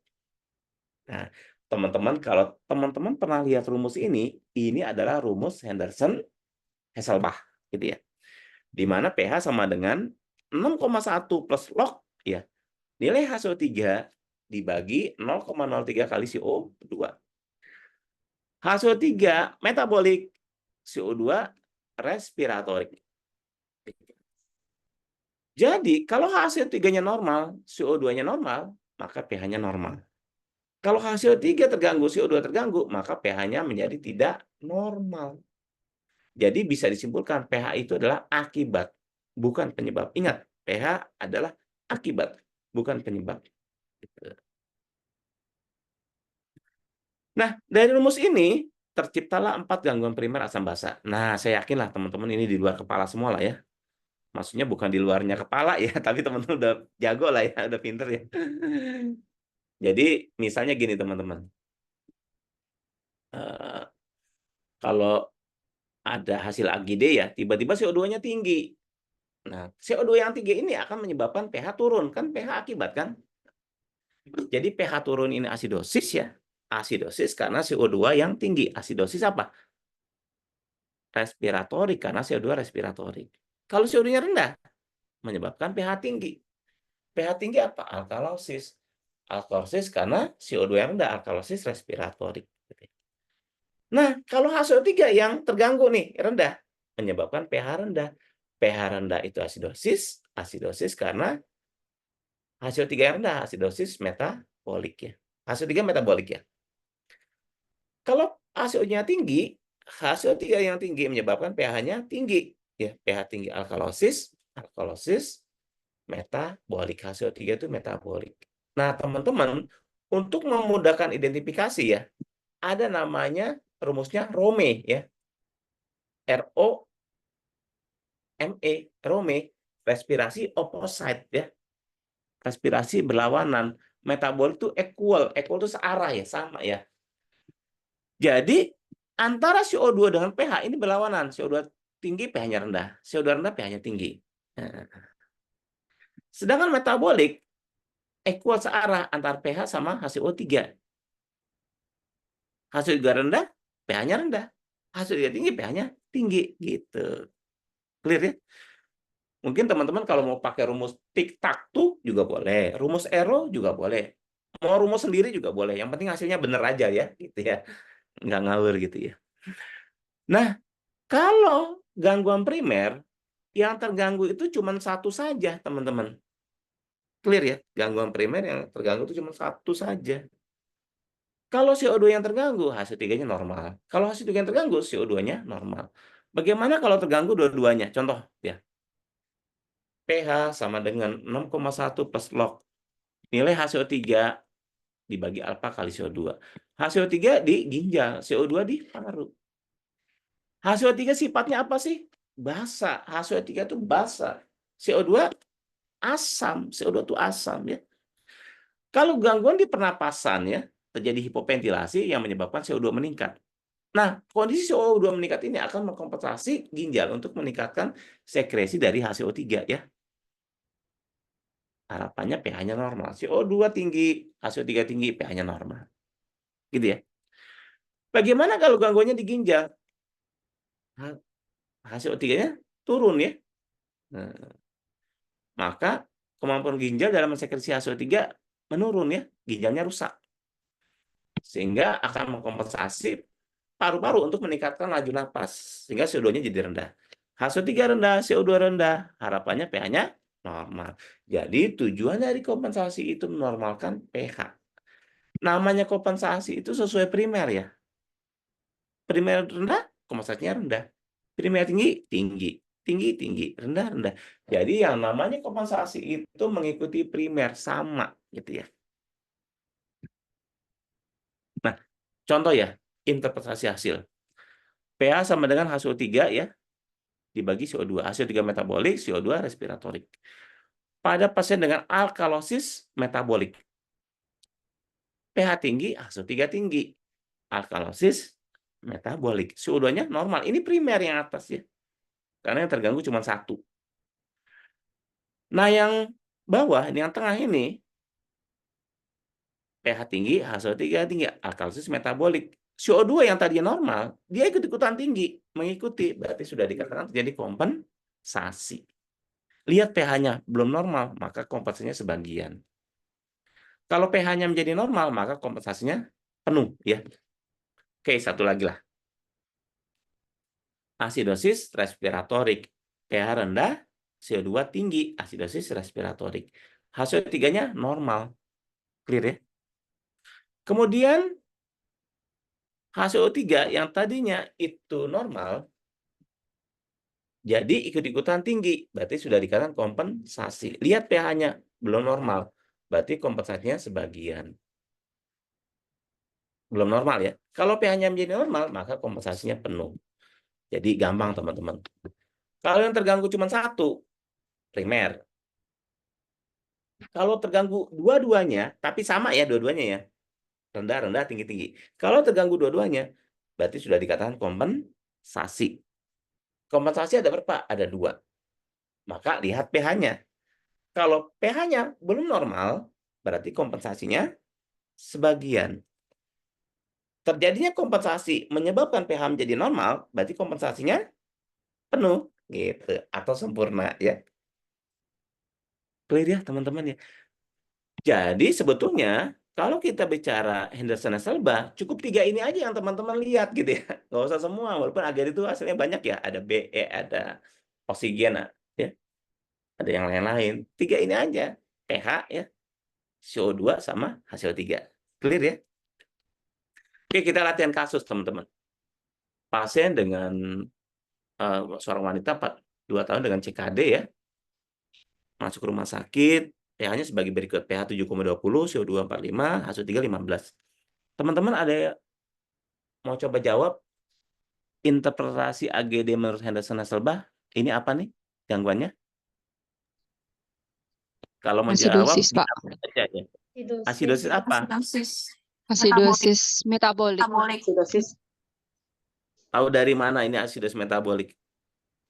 Nah, teman-teman, kalau teman-teman pernah lihat rumus ini adalah rumus Henderson-Hasselbalch, gitu ya. Di mana pH sama dengan 6,1 plus log, ya, nilai HCO3 dibagi 0,03 kali CO2. HCO3 metabolik, CO2 respiratorik. Jadi, kalau HCO3-nya normal, CO2-nya normal, maka pH-nya normal. Kalau HCO3 terganggu, CO2 terganggu, maka pH-nya menjadi tidak normal. Jadi bisa disimpulkan pH itu adalah akibat, bukan penyebab. Ingat, pH adalah akibat, bukan penyebab. Nah, dari rumus ini terciptalah 4 gangguan primer asam basa. Nah, saya yakinlah teman-teman ini di luar kepala semua lah ya. Maksudnya bukan di luarnya kepala ya, tapi teman-teman udah jago lah ya, udah pinter ya. Jadi misalnya gini teman-teman, kalau ada hasil AGD ya, tiba-tiba CO2-nya tinggi. Nah, CO2 yang tinggi ini akan menyebabkan pH turun, kan pH akibat kan? Jadi pH turun ini asidosis ya. Asidosis karena CO2 yang tinggi. Asidosis apa? Respiratorik, karena CO2 respiratorik. Kalau CO2-nya rendah, menyebabkan pH tinggi. pH tinggi apa? Alkalosis. Alkalosis karena CO2 yang rendah, alkalosis respiratorik. Nah, kalau HCO3 yang terganggu nih, rendah, menyebabkan pH rendah. pH rendah itu asidosis, asidosis karena HCO3 yang rendah, asidosis metabolik ya. HCO3 metabolik ya. Kalau HCO-nya tinggi, HCO3 yang tinggi menyebabkan pH-nya tinggi. Ya, pH tinggi alkalosis, alkalosis metabolik. HCO3 itu metabolik. Nah, teman-teman, untuk memudahkan identifikasi ya, ada namanya rumusnya Rome ya. ROME, Rome, respirasi opposite ya. Respirasi berlawanan. Metabolik itu equal itu searah ya, sama ya. Jadi antara CO2 dengan pH ini berlawanan. CO2 tinggi, pH-nya rendah. CO2 rendah, pH-nya tinggi. Sedangkan metabolik equal searah antara pH sama HCO3. HCO3 rendah, pH-nya rendah. HCO3 tinggi, pH-nya tinggi. Gitu. Clear ya? Mungkin teman-teman kalau mau pakai rumus tik-tak-tuk juga boleh. Rumus arrow juga boleh. Mau rumus sendiri juga boleh. Yang penting hasilnya benar aja ya. Gitu ya. Nggak ngawur gitu ya. Nah, kalau gangguan primer, yang terganggu itu cuma satu saja, teman-teman. Clear ya? Gangguan primer yang terganggu itu cuma satu saja. Kalau CO2 yang terganggu, HCO3-nya normal. Kalau HCO3 yang terganggu, CO2-nya normal. Bagaimana kalau terganggu dua-duanya? Contoh ya. pH sama dengan 6,1 plus log. Nilai HCO3 dibagi alfa kali CO2. HCO3 di ginjal, CO2 di paru. HCO3 sifatnya apa sih? Basa. HCO3 itu basa. CO2 asam. CO2 itu asam ya. Kalau gangguan di pernapasan ya, terjadi hipoventilasi yang menyebabkan CO2 meningkat. Nah, kondisi CO2 meningkat ini akan mengkompensasi ginjal untuk meningkatkan sekresi dari HCO3 ya. Harapannya pH-nya normal. CO2 tinggi, HCO3 tinggi, pH-nya normal. Gitu ya. Bagaimana kalau gangguannya di ginjal? HCO3-nya turun ya. Nah, maka kemampuan ginjal dalam mensekresi HCO3 menurun ya. Ginjalnya rusak. Sehingga akan mengkompensasi paru-paru untuk meningkatkan laju napas. Sehingga CO2-nya jadi rendah. HCO3 rendah, CO2 rendah. Harapannya pH-nya normal. Jadi tujuan dari kompensasi itu menormalkan pH. Namanya kompensasi itu sesuai primer ya. Primer rendah, kompensasinya rendah. Primer tinggi, tinggi. Tinggi, tinggi. Rendah, rendah. Jadi yang namanya kompensasi itu mengikuti primer. Sama gitu ya. Nah, contoh ya, interpretasi hasil. pH sama dengan HCO3 ya, dibagi CO2. HCO3 metabolik, CO2 respiratorik. Pada pasien dengan alkalosis metabolik. pH tinggi, HCO3 tinggi. Alkalosis metabolik. CO2-nya normal. Ini primer yang atas ya. Karena yang terganggu cuma satu. Nah, yang bawah, yang tengah ini, pH tinggi, HCO3 tinggi, alkalosis metabolik. CO2 yang tadinya normal, dia ikut-ikutan tinggi. Mengikuti, berarti sudah dikatakan terjadi kompensasi. Lihat pH-nya belum normal, maka kompensasinya sebagian. Kalau pH-nya menjadi normal, maka kompensasinya penuh. Ya. Oke, satu lagi lah. Asidosis respiratorik. pH rendah, CO2 tinggi, asidosis respiratorik. HCO3-nya normal. Clear ya? Kemudian HCO3 yang tadinya itu normal, jadi ikut-ikutan tinggi. Berarti sudah dikatakan kompensasi. Lihat pH-nya belum normal. Berarti kompensasinya sebagian. Belum normal ya. Kalau pH-nya menjadi normal, maka kompensasinya penuh. Jadi gampang teman-teman. Kalau yang terganggu cuma satu, primer. Kalau terganggu dua-duanya, tapi sama ya dua-duanya ya. Rendah-rendah, tinggi-tinggi. Kalau terganggu dua-duanya, berarti sudah dikatakan kompensasi. Kompensasi ada berapa? Ada dua. Maka lihat pH-nya. Kalau pH-nya belum normal, berarti kompensasinya sebagian. Terjadinya kompensasi menyebabkan pH menjadi normal, berarti kompensasinya penuh gitu atau sempurna ya. Clear ya teman-teman ya. Jadi sebetulnya kalau kita bicara Henderson-Hasselbalch, cukup tiga ini aja yang teman-teman lihat gitu ya. Nggak usah semua, walaupun agar itu hasilnya banyak ya. Ada BE, ada oksigen, ya. Ada yang lain-lain. Tiga ini aja. pH ya, CO2 sama HCO3. Clear ya? Oke, kita latihan kasus teman-teman. Pasien dengan seorang wanita 2 tahun dengan CKD ya. Masuk ke rumah sakit, pH-nya sebagai berikut. pH 7,20, CO2 45, HCO3 15. Teman-teman ada mau coba jawab interpretasi AGD menurut Henderson-Hasselbalch? Ini apa nih gangguannya? Kalau mau jawab, Asidosis, Pak. aja ya. Asidosis apa? Asidosis metabolik. Asidosis Tahu dari mana ini asidosis metabolik?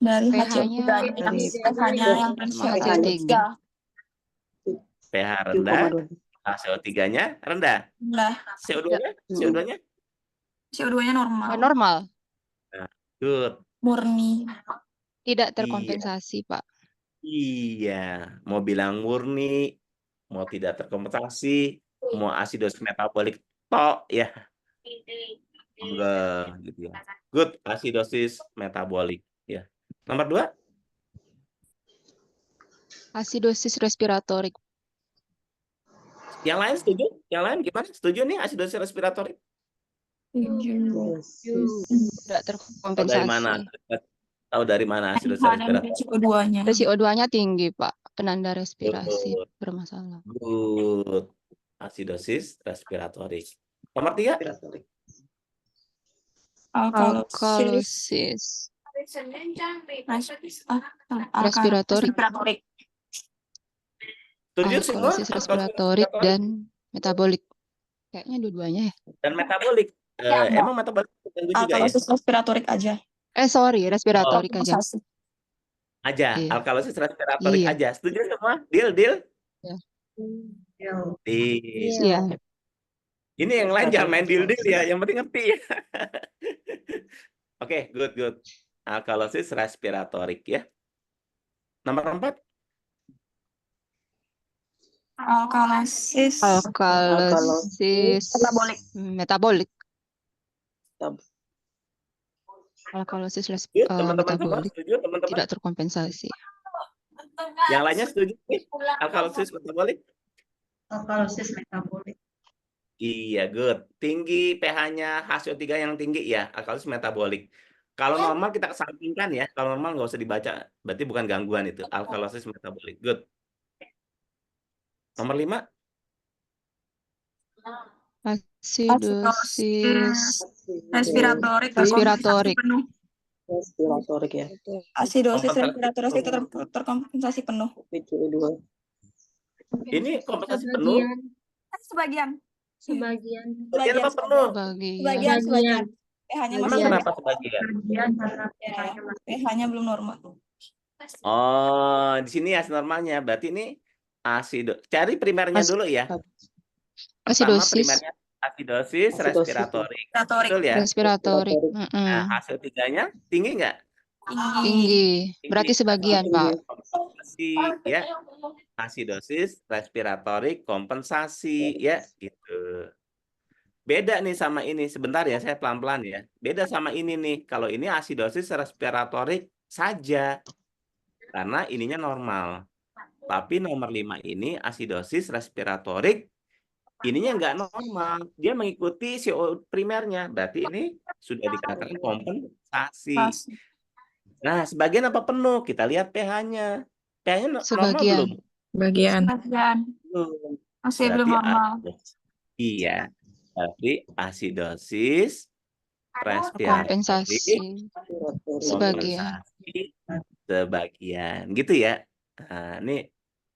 Dari pH-nya dari dari pH-nya yang HCO tinggi. pH rendah, HCO3-nya rendah. rendah, CO2-nya? CO2-nya? CO2-nya normal, Normal, Nah, good. murni. tidak Iya. terkompensasi, Pak. Iya, mau bilang murni, mau tidak terkompensasi, mau asidosis metabolik tok ya. Enggak gitu ya. Good asidosis metabolik ya. Nomor 2, Asidosis respiratorik. yang lain setuju? Yang lain gimana? Setuju nih asidosis respiratorik? Tidak Tahu dari mana? terkompensasi. Tahu dari mana asidosis respiratorik? CO2-nya. CO2-nya tinggi, Pak. Penanda respirasi Good. bermasalah. Good. Asidosis respiratorik. Nomor 3, Alkalosis Alkalosis respiratorik. setuju semua? Alkalosis respiratorik dan metabolik. Kayaknya dua-duanya ya. Dan metabolik. Emang metabolik terganggu juga ya? Alkalosis respiratorik aja. Sorry, respiratorik aja. Kompensasi. Aja, Iya. alkalosis respiratorik Iya. aja. Setuju semua? Deal? Iya. Deal. Iya. Ini yang lain jangan main deal ya, yang penting ngerti ya. Oke, good. Alkalosis respiratorik ya. Nomor 4. Alkalosis Alkalosis metabolik. Alkalosis Teman-teman semua metabolik setuju, teman-teman? tidak terkompensasi. Yang lainnya setuju? Alkalosis metabolik? Alkalosis metabolik. Iya, good. Tinggi pH-nya HCO3 yang tinggi ya, alkalosis metabolik. Kalau normal kita kesampingkan ya, kalau normal nggak usah dibaca, berarti bukan gangguan itu, alkalosis metabolik. Good. Nomor 5. Asidosis Respiratorik. respiratorik. Penuh. Respiratorik ya. Asidosis Kompensasi respiratorik terkompensasi penuh. PCO2. Ini kompensasi penuh. Sebagian. Sebagian. Bagian apa penuh? Sebagian. pH-nya Emang masih kenapa sebagian? pH-nya belum normal. Oh, di sini asam normalnya. Berarti ini cari primernya dulu ya. Pertama Asidosis primernya asidosis respiratorik. Respiratorik. Betul ya? respiratorik. Nah, hasil tiganya tinggi nggak? Tinggi. Berarti sebagian, Pak. Kompensasi ya. Asidosis respiratorik kompensasi ya gitu. Beda nih sama ini. Sebentar ya, saya pelan-pelan ya. Beda sama ini nih. Kalau ini asidosis respiratorik saja. Karena ininya normal. Tapi nomor 5 ini asidosis respiratorik. Ininya nggak normal. Dia mengikuti CO primernya. Berarti ini sudah dikatakan kompensasi. Nah, sebagian apa penuh? Kita lihat pH-nya. pH-nya normal Sebagian. belum? Bagian. Belum. Masih Berarti belum normal. Iya. Berarti asidosis Kompensasi respiratorik sebagian. sebagian. Gitu ya. Nah, ini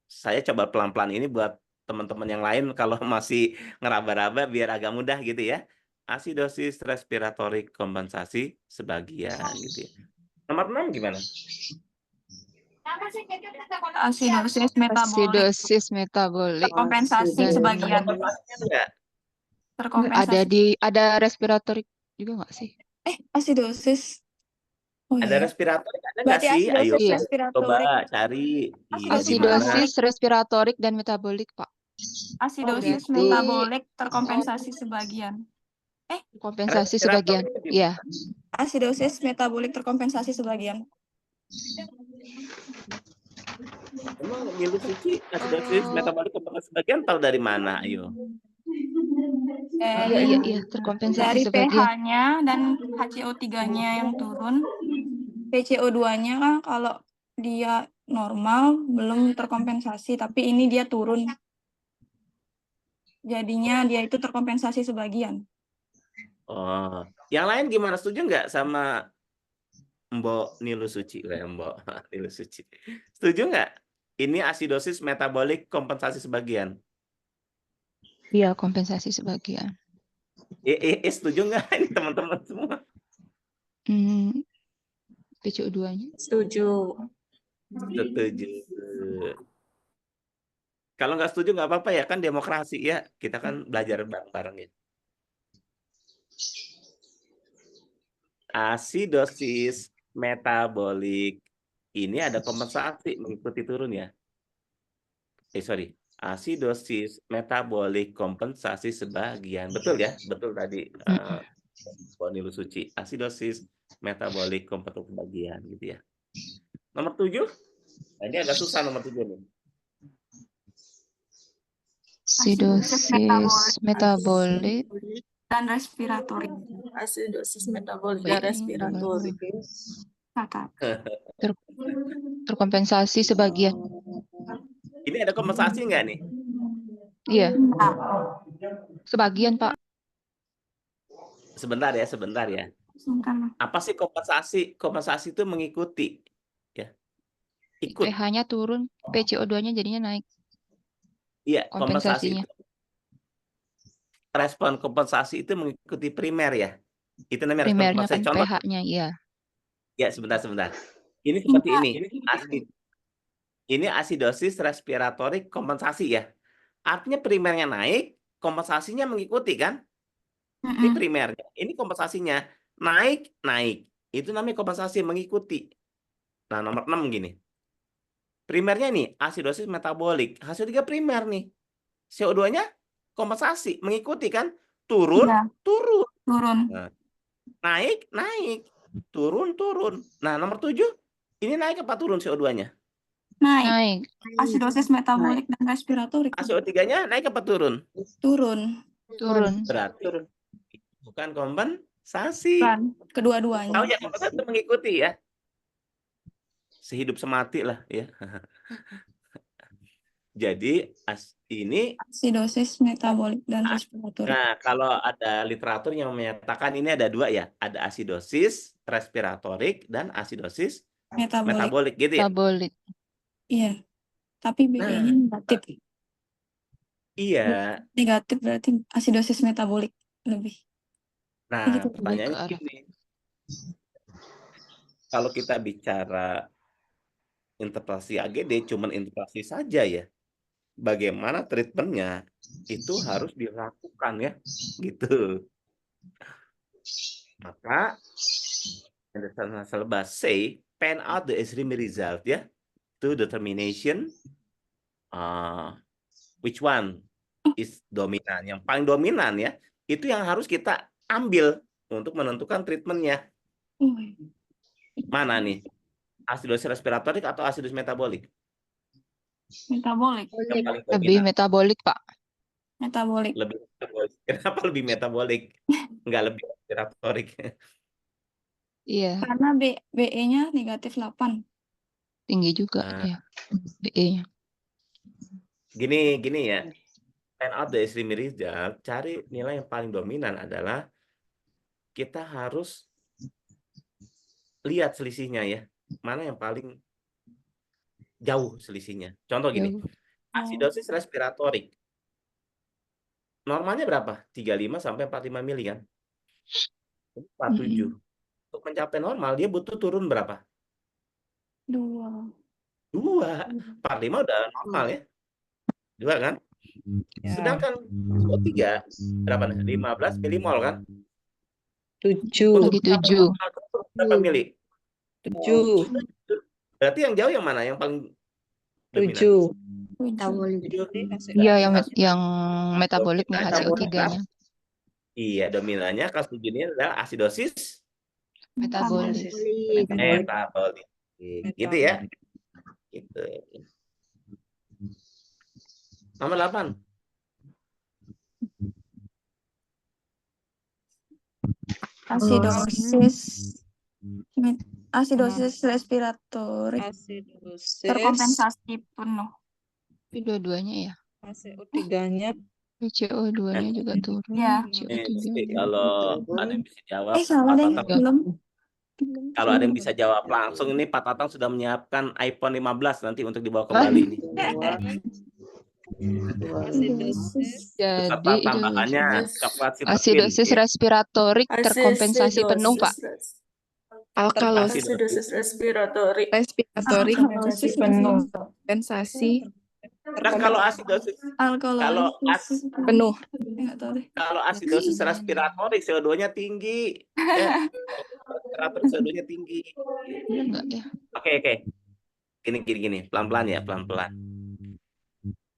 saya coba pelan-pelan ini buat teman-teman yang lain kalau masih ngeraba-raba biar agak mudah gitu ya. Asidosis respiratorik kompensasi sebagian gitu ya. Nomor 6 gimana? Asidosis metabolik. Asidosis metabolik. Terkompensasi Dan- sebagian. Enggak. Terkompensasi. Ada respiratorik juga nggak sih? Asidosis. Oh, Ada iya. respiratorik ada nggak Berarti sih? Ayo asidosis Iya. respiratorik. coba cari. Iya, Asidosis respiratorik dan metabolik, Pak. Asidosis Berarti- metabolik terkompensasi sebagian. Kompensasi Respiratorik sebagian. itu Iya. Asidosis metabolik terkompensasi sebagian. Emang Milu Suci asidosis metabolik kompensasi sebagian tahu dari mana? Ayo. Iya, terkompensasi Dari sebagian. pH-nya dan HCO3-nya yang turun. PCO2-nya kan kalau dia normal belum terkompensasi, tapi ini dia turun. Jadinya dia itu terkompensasi sebagian. Oh, yang lain gimana? Setuju nggak sama Mbok Nilu Suci? Mbok Nilu Suci. Setuju nggak? Ini asidosis metabolik kompensasi sebagian. Iya, kompensasi sebagian. Setuju nggak ini teman-teman semua? PCO2-nya. Setuju. Setuju. Kalau nggak setuju nggak apa-apa ya, kan demokrasi ya. Kita kan belajar bareng-bareng ya. Asidosis metabolik ini ada kompensasi mengikuti turun ya. Sorry. Asidosis metabolik kompensasi sebagian. Betul ya? Betul tadi. Nilu Suci. Asidosis metabolik kompensasi sebagian gitu ya. Nomor 7. Nah, ini agak susah nomor 7 nih. Asidosis metabolik Dan respiratorik. Asidosis metabolik dan respiratorik. terkompensasi sebagian. Ini ada kompensasi nggak nih? Iya. Sebagian, Pak. Sebentar ya. Apa sih kompensasi? Kompensasi itu mengikuti. Ya. Ikut. pH-nya turun, PCO2-nya jadinya naik. Iya, kompensasi Kompensasinya. itu. respon kompensasi itu mengikuti primer ya. Itu namanya respon Primernya kompensasi. kan Contoh, pH-nya, iya. ya sebentar. Ini seperti Enggak. ini. Ini asidosis respiratorik kompensasi ya. Artinya primernya naik, kompensasinya mengikuti kan? Ini primernya, ini kompensasinya naik. Itu namanya kompensasi mengikuti. Nah, nomor 6 gini. Primernya nih asidosis metabolik. Hasil 3 primer nih. CO2-nya kompensasi mengikuti kan? Turun. Iya, Turun. turun. Nah, naik. Turun. Nah, nomor 7 ini naik apa turun CO2-nya? Naik. Naik. Asidosis metabolik dan respiratorik. CO3-nya naik apa turun? Turun. Turun. Berarti Turun. bukan kompensasi. Bukan. Kedua-duanya. Tahu ya kompensasi itu mengikuti ya. Sehidup semati lah ya. Jadi ini Asidosis metabolik dan respiratorik. nah kalau ada literatur yang menyatakan ini ada 2 ya, ada asidosis respiratorik dan asidosis metabolik gitu ya. Metabolik. Iya. Tapi BE-nya negatif. Iya. Negatif berarti asidosis metabolik lebih. Nah, Gitu. pertanyaannya Ke arah. gini. Kalau kita bicara interpretasi AGD cuman interpretasi saja ya. Bagaimana treatmentnya itu harus dilakukan ya, gitu. Maka Anderson Syllabus say pan out the extreme result ya to determination which one is dominan. Yang paling dominan ya itu yang harus kita ambil untuk menentukan treatmentnya. Mana nih? Asidosis respiratorik atau asidosis metabolik? Metabolik. Yang paling Lebih dominan. metabolik, Pak. Metabolik. Lebih metabolik. Kenapa lebih metabolik? Enggak lebih respiratorik. Iya, Karena BE-nya negatif 8. tinggi juga Nah. ya. BE-nya. Gini ya. Pan out the extreme result, cari nilai yang paling dominan adalah kita harus lihat selisihnya ya. Mana yang paling jauh selisihnya. Contoh gini. Jauh. Asidosis respiratorik. Normalnya berapa? 35 sampai 45 mili kan? 47. Untuk mencapai normal dia butuh turun berapa? 2. 45 udah normal ya. 2 kan? Sedangkan CO3 berapa nih? 15 milimol kan? 7. Lagi 7. Berapa mili? 7. Berarti yang jauh yang mana? Yang paling dominan? 7. Iya, yang metabolik nih HCO3-nya. Iya, dominannya kelas 7 ini adalah asidosis Metabolik. metabolik. Gitu ya. Gitu. Nomor 8. Asidosis respiratorik terkompensasi penuh. Itu dua-duanya ya. CO3-nya CO2-nya juga turun. Ya. CO3 Kalau ada yang bisa jawab, Salah deh, Pak Tatang. belum. Kalau ada yang bisa jawab langsung ini Pak Tatang sudah menyiapkan iPhone 15 nanti untuk dibawa ke Bali ini. Jadi itu tambahannya kapasitas asidosis respiratorik terkompensasi penuh, Pak. Alkalosis Asidosis respiratorik. kompensasi penuh. Kompensasi Nah, kalau asidosis penuh. kalau asidosis respiratorik CO2-nya tinggi. Ya. Respiratorik CO2-nya tinggi. Iya enggak ya? Oke. Gini, pelan-pelan ya, pelan-pelan.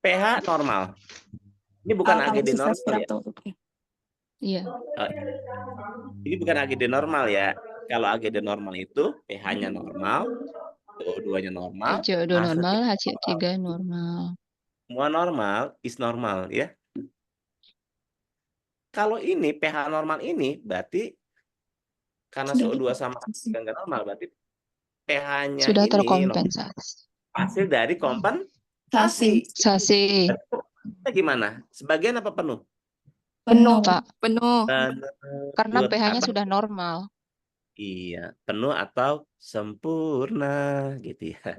pH normal. Ini bukan AGD normal ya. Iya. Ini bukan AGD normal ya. Kalau AGD normal itu pH-nya normal, CO2-nya normal, CO2 normal, HCO3 normal. semua normal, is normal ya. Kalau ini pH normal ini berarti karena CO2 sama enggak normal berarti pH-nya Sudah ini terkompensasi. hasil dari kompensasi. Gimana? Sebagian apa penuh? Penuh, Pak. Penuh. Karena pH-nya sudah normal. Iya, penuh atau sempurna gitu ya.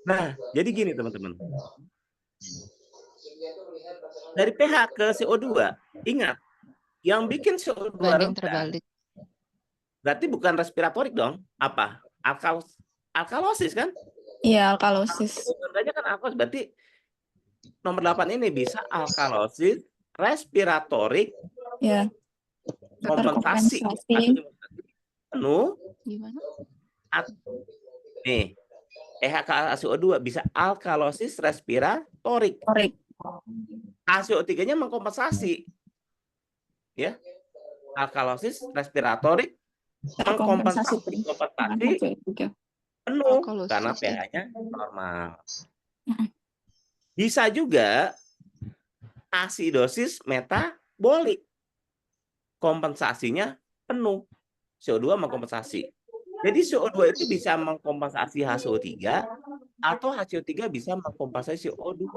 Nah, jadi gini teman-teman. dari pH ke CO2. Ingat, yang bikin CO2 Banding rendah terbalik. berarti bukan respiratorik dong. Apa? Alkalosis kan? Iya, alkalosis. Rendahnya kan alkalosis. Berarti nomor 8 ini bisa alkalosis, respiratorik, Ya, kompensasi terkompensasi. penuh. Gimana? Nih, HCO2 bisa alkalosis respiratorik. Torik. HCO3-nya mengkompensasi. Ya. Alkalosis respiratorik Terkompensasi mengkompensasi dengan penuh Alkalosis, karena ya. pH-nya normal. Mm. Bisa juga asidosis metabolik. Kompensasinya penuh. CO2 mengkompensasi. Jadi CO2 itu bisa mengkompensasi HCO3 atau HCO3 bisa mengkompensasi CO2.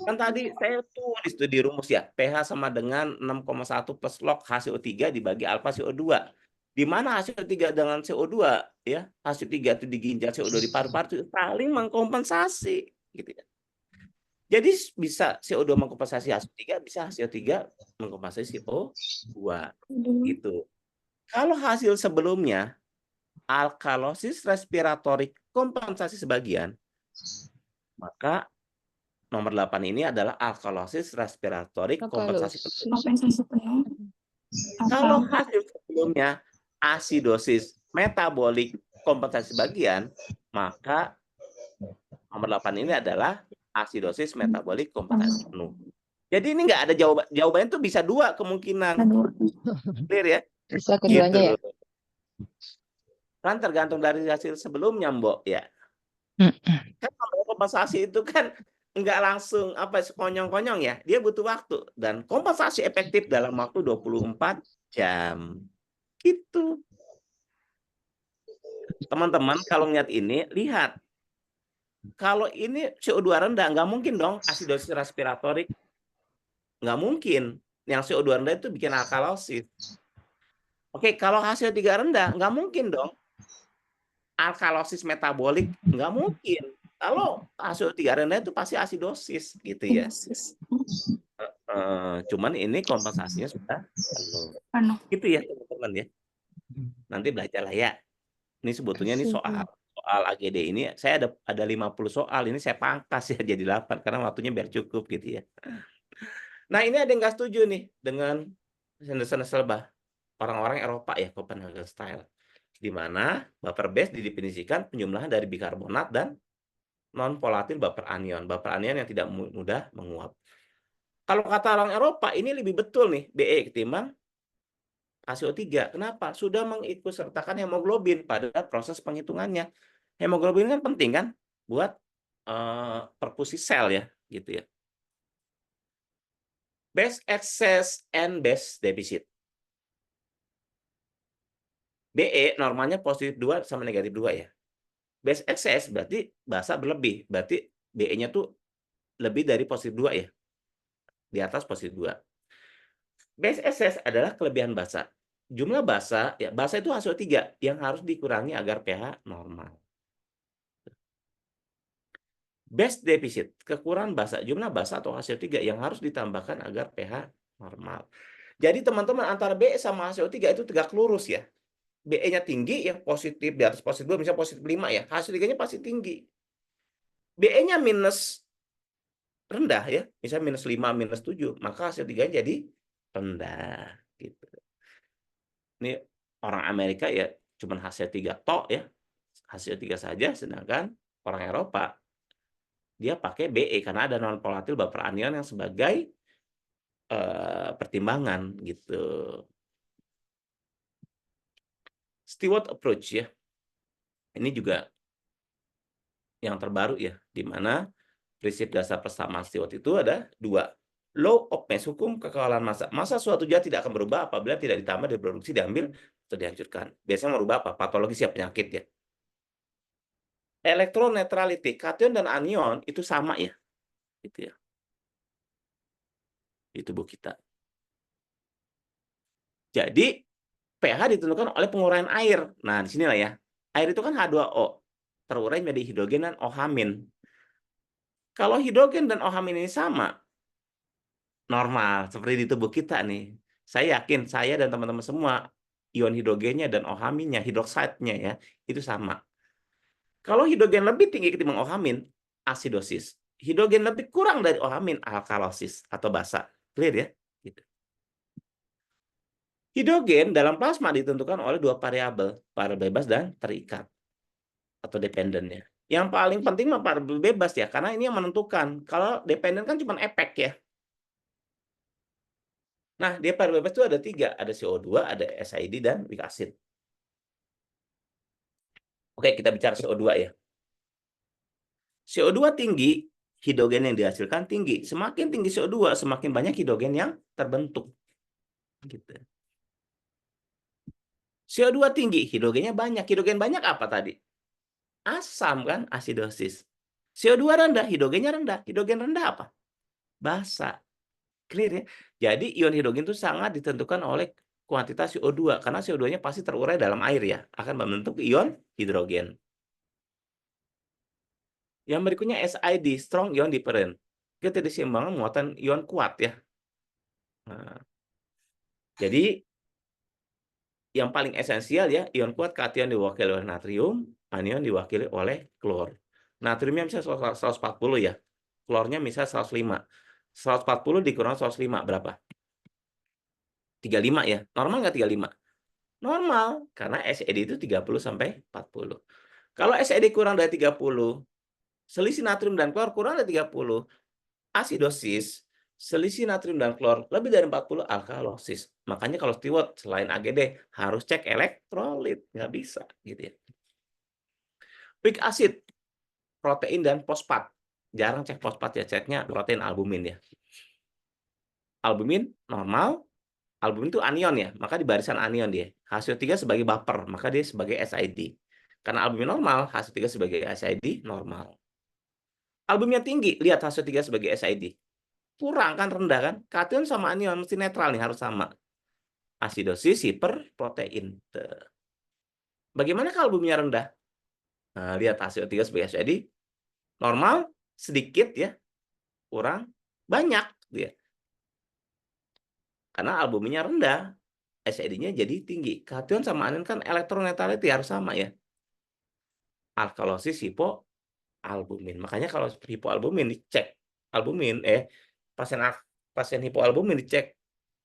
Kan tadi saya tulis itu di rumus ya, pH sama dengan 6,1 plus log HCO3 dibagi alfa CO2. Di mana HCO3 dengan CO2 ya, HCO3 itu di ginjal, CO2 di paru-paru itu saling mengkompensasi gitu ya. Jadi bisa CO2 mengkompensasi HCO3, bisa HCO3 mengkompensasi CO2 gitu. Kalau hasil sebelumnya alkalosis respiratorik kompensasi sebagian, maka nomor 8 ini adalah alkalosis respiratorik kompensasi penuh. Kompensasi penuh. Kalau hasil sebelumnya asidosis metabolik kompensasi sebagian, maka nomor 8 ini adalah asidosis metabolik kompensasi penuh. Jadi ini nggak ada jawabannya itu bisa 2 kemungkinan. Clear ya? Bisa keduanya ya. Gitu. Kan tergantung dari hasil sebelumnya, Mbok ya. Kan kalau kompensasi itu kan nggak langsung apa sekonyong-konyong ya. Dia butuh waktu dan kompensasi efektif dalam waktu 24 jam. Gitu. Teman-teman kalau lihat ini, lihat. Kalau ini CO2 rendah, nggak mungkin dong asidosis respiratorik. Nggak mungkin. Yang CO2 rendah itu bikin alkalosis. Oke, kalau HCO3 rendah, nggak mungkin dong alkalosis metabolik. Nggak mungkin. Kalau HCO3 rendah itu pasti asidosis gitu ya. Cuman ini kompensasinya sudah penuh. Gitu ya teman-teman ya. Nanti belajar lah ya. Ini sebetulnya ini soal AGD ini saya ada 50 soal, ini saya pangkas ya jadi 8 karena waktunya biar cukup gitu ya. Nah, ini ada yang nggak setuju nih dengan Sendersen-Selbach, orang-orang Eropa ya, Copenhagen style, di mana baper base didefinisikan penjumlahan dari bikarbonat dan non volatil baper anion yang tidak mudah menguap. Kalau kata orang Eropa ini lebih betul nih BE ketimbang HCO3. Kenapa? Sudah mengikutsertakan hemoglobin pada proses penghitungannya. Hemoglobin kan penting kan buat perfusi sel ya, gitu ya. Base excess and base deficit. BE normalnya positif 2 sama negatif 2 ya. Base excess berarti basa berlebih, berarti BE-nya tuh lebih dari positif 2 ya. Di atas positif 2. Base excess adalah kelebihan basa. Jumlah basa, ya basa itu HCO3 yang harus dikurangi agar pH normal. Base deficit, kekurangan basa, jumlah basa atau HCO3 yang harus ditambahkan agar pH normal. Jadi teman-teman antara BE sama HCO3 itu tegak lurus ya. BE-nya tinggi ya positif, di atas positif 2 misalnya positif 5 ya, HCO3-nya pasti tinggi. BE-nya minus rendah ya, misalnya minus 5, minus 7, maka HCO3-nya jadi rendah gitu. Ini orang Amerika ya cuman HCO3 tok ya, HCO3 saja, sedangkan orang Eropa dia pakai BE karena ada non volatil baper anion yang sebagai pertimbangan gitu. Stewart approach ya. Ini juga yang terbaru ya, di mana prinsip dasar persamaan Stewart itu ada 2. Law of mass, hukum kekawalan massa. Massa suatu zat tidak akan berubah apabila tidak ditambah, diproduksi, diambil, atau dihancurkan. Biasanya merubah apa? Patologis ya, penyakit ya. Electron neutrality, kation dan anion itu sama ya. Gitu ya. Di tubuh kita. Jadi pH ditentukan oleh penguraian air. Nah, di sinilah ya. Air itu kan H2O. Terurai menjadi hidrogen dan OH-. Kalau hidrogen dan OH- ini sama, normal seperti di tubuh kita nih. Saya yakin saya dan teman-teman semua ion hidrogennya dan OH-nya, hidroksida ya, itu sama. Kalau hidrogen lebih tinggi ketimbang OH-, asidosis. Hidrogen lebih kurang dari OH-, alkalosis atau basa. Clear ya? Gitu. Hidrogen dalam plasma ditentukan oleh dua variabel bebas dan terikat atau dependennya. Yang paling penting mah variabel bebas ya, karena ini yang menentukan. Kalau dependen kan cuma efek ya. Nah, dia variabel bebas itu ada 3, ada CO2, ada SID dan weak acid. Oke, kita bicara CO2 ya. CO2 tinggi, hidrogen yang dihasilkan tinggi. Semakin tinggi CO2, semakin banyak hidrogen yang terbentuk. Gitu. CO2 tinggi, hidrogennya banyak. Hidrogen banyak apa tadi? Asam kan, asidosis. CO2 rendah, hidrogennya rendah. Hidrogen rendah apa? Basa. Clear ya? Jadi ion hidrogen itu sangat ditentukan oleh kuantitas CO2. Karena CO2-nya pasti terurai dalam air ya. Akan membentuk ion hidrogen. Yang berikutnya SID, strong ion different. Kita diseimbangkan muatan ion kuat ya. Nah, jadi yang paling esensial ya, ion kuat kation diwakili oleh natrium, anion diwakili oleh klor. Natriumnya misalnya 140 ya. Klornya misalnya 105. 140 dikurang 105 berapa? 35 ya. Normal nggak 35? Normal, karena SID itu 30 sampai 40. Kalau SID kurang dari 30, selisih natrium dan klor kurang dari 30, asidosis. Selisih natrium dan klor lebih dari 40, alkalosis. Makanya kalau steward selain AGD harus cek elektrolit, nggak bisa gitu ya. Weak acid, protein dan fosfat. Jarang cek fosfat ya, ceknya protein albumin ya. Albumin normal, albumin itu anion ya, maka di barisan anion dia. HCO3 sebagai baper, maka dia sebagai SID. Karena albumin normal, HCO3 sebagai SID normal. Albumnya tinggi, lihat HCO3 sebagai SID. Kurang kan, rendah kan? Kation sama anion mesti netral nih, harus sama. Asidosis hiperprotein. Bagaimana kalau albumnya rendah? Nah, lihat HCO3 sebagai SID normal, sedikit ya, kurang, banyak dia. Karena albuminnya rendah, SID-nya jadi tinggi. Kation sama anion kan elektronetrality harus sama ya. Alkalosis hipoalbumin. Makanya kalau hipoalbumin dicek albumin, pasien hipoalbumin dicek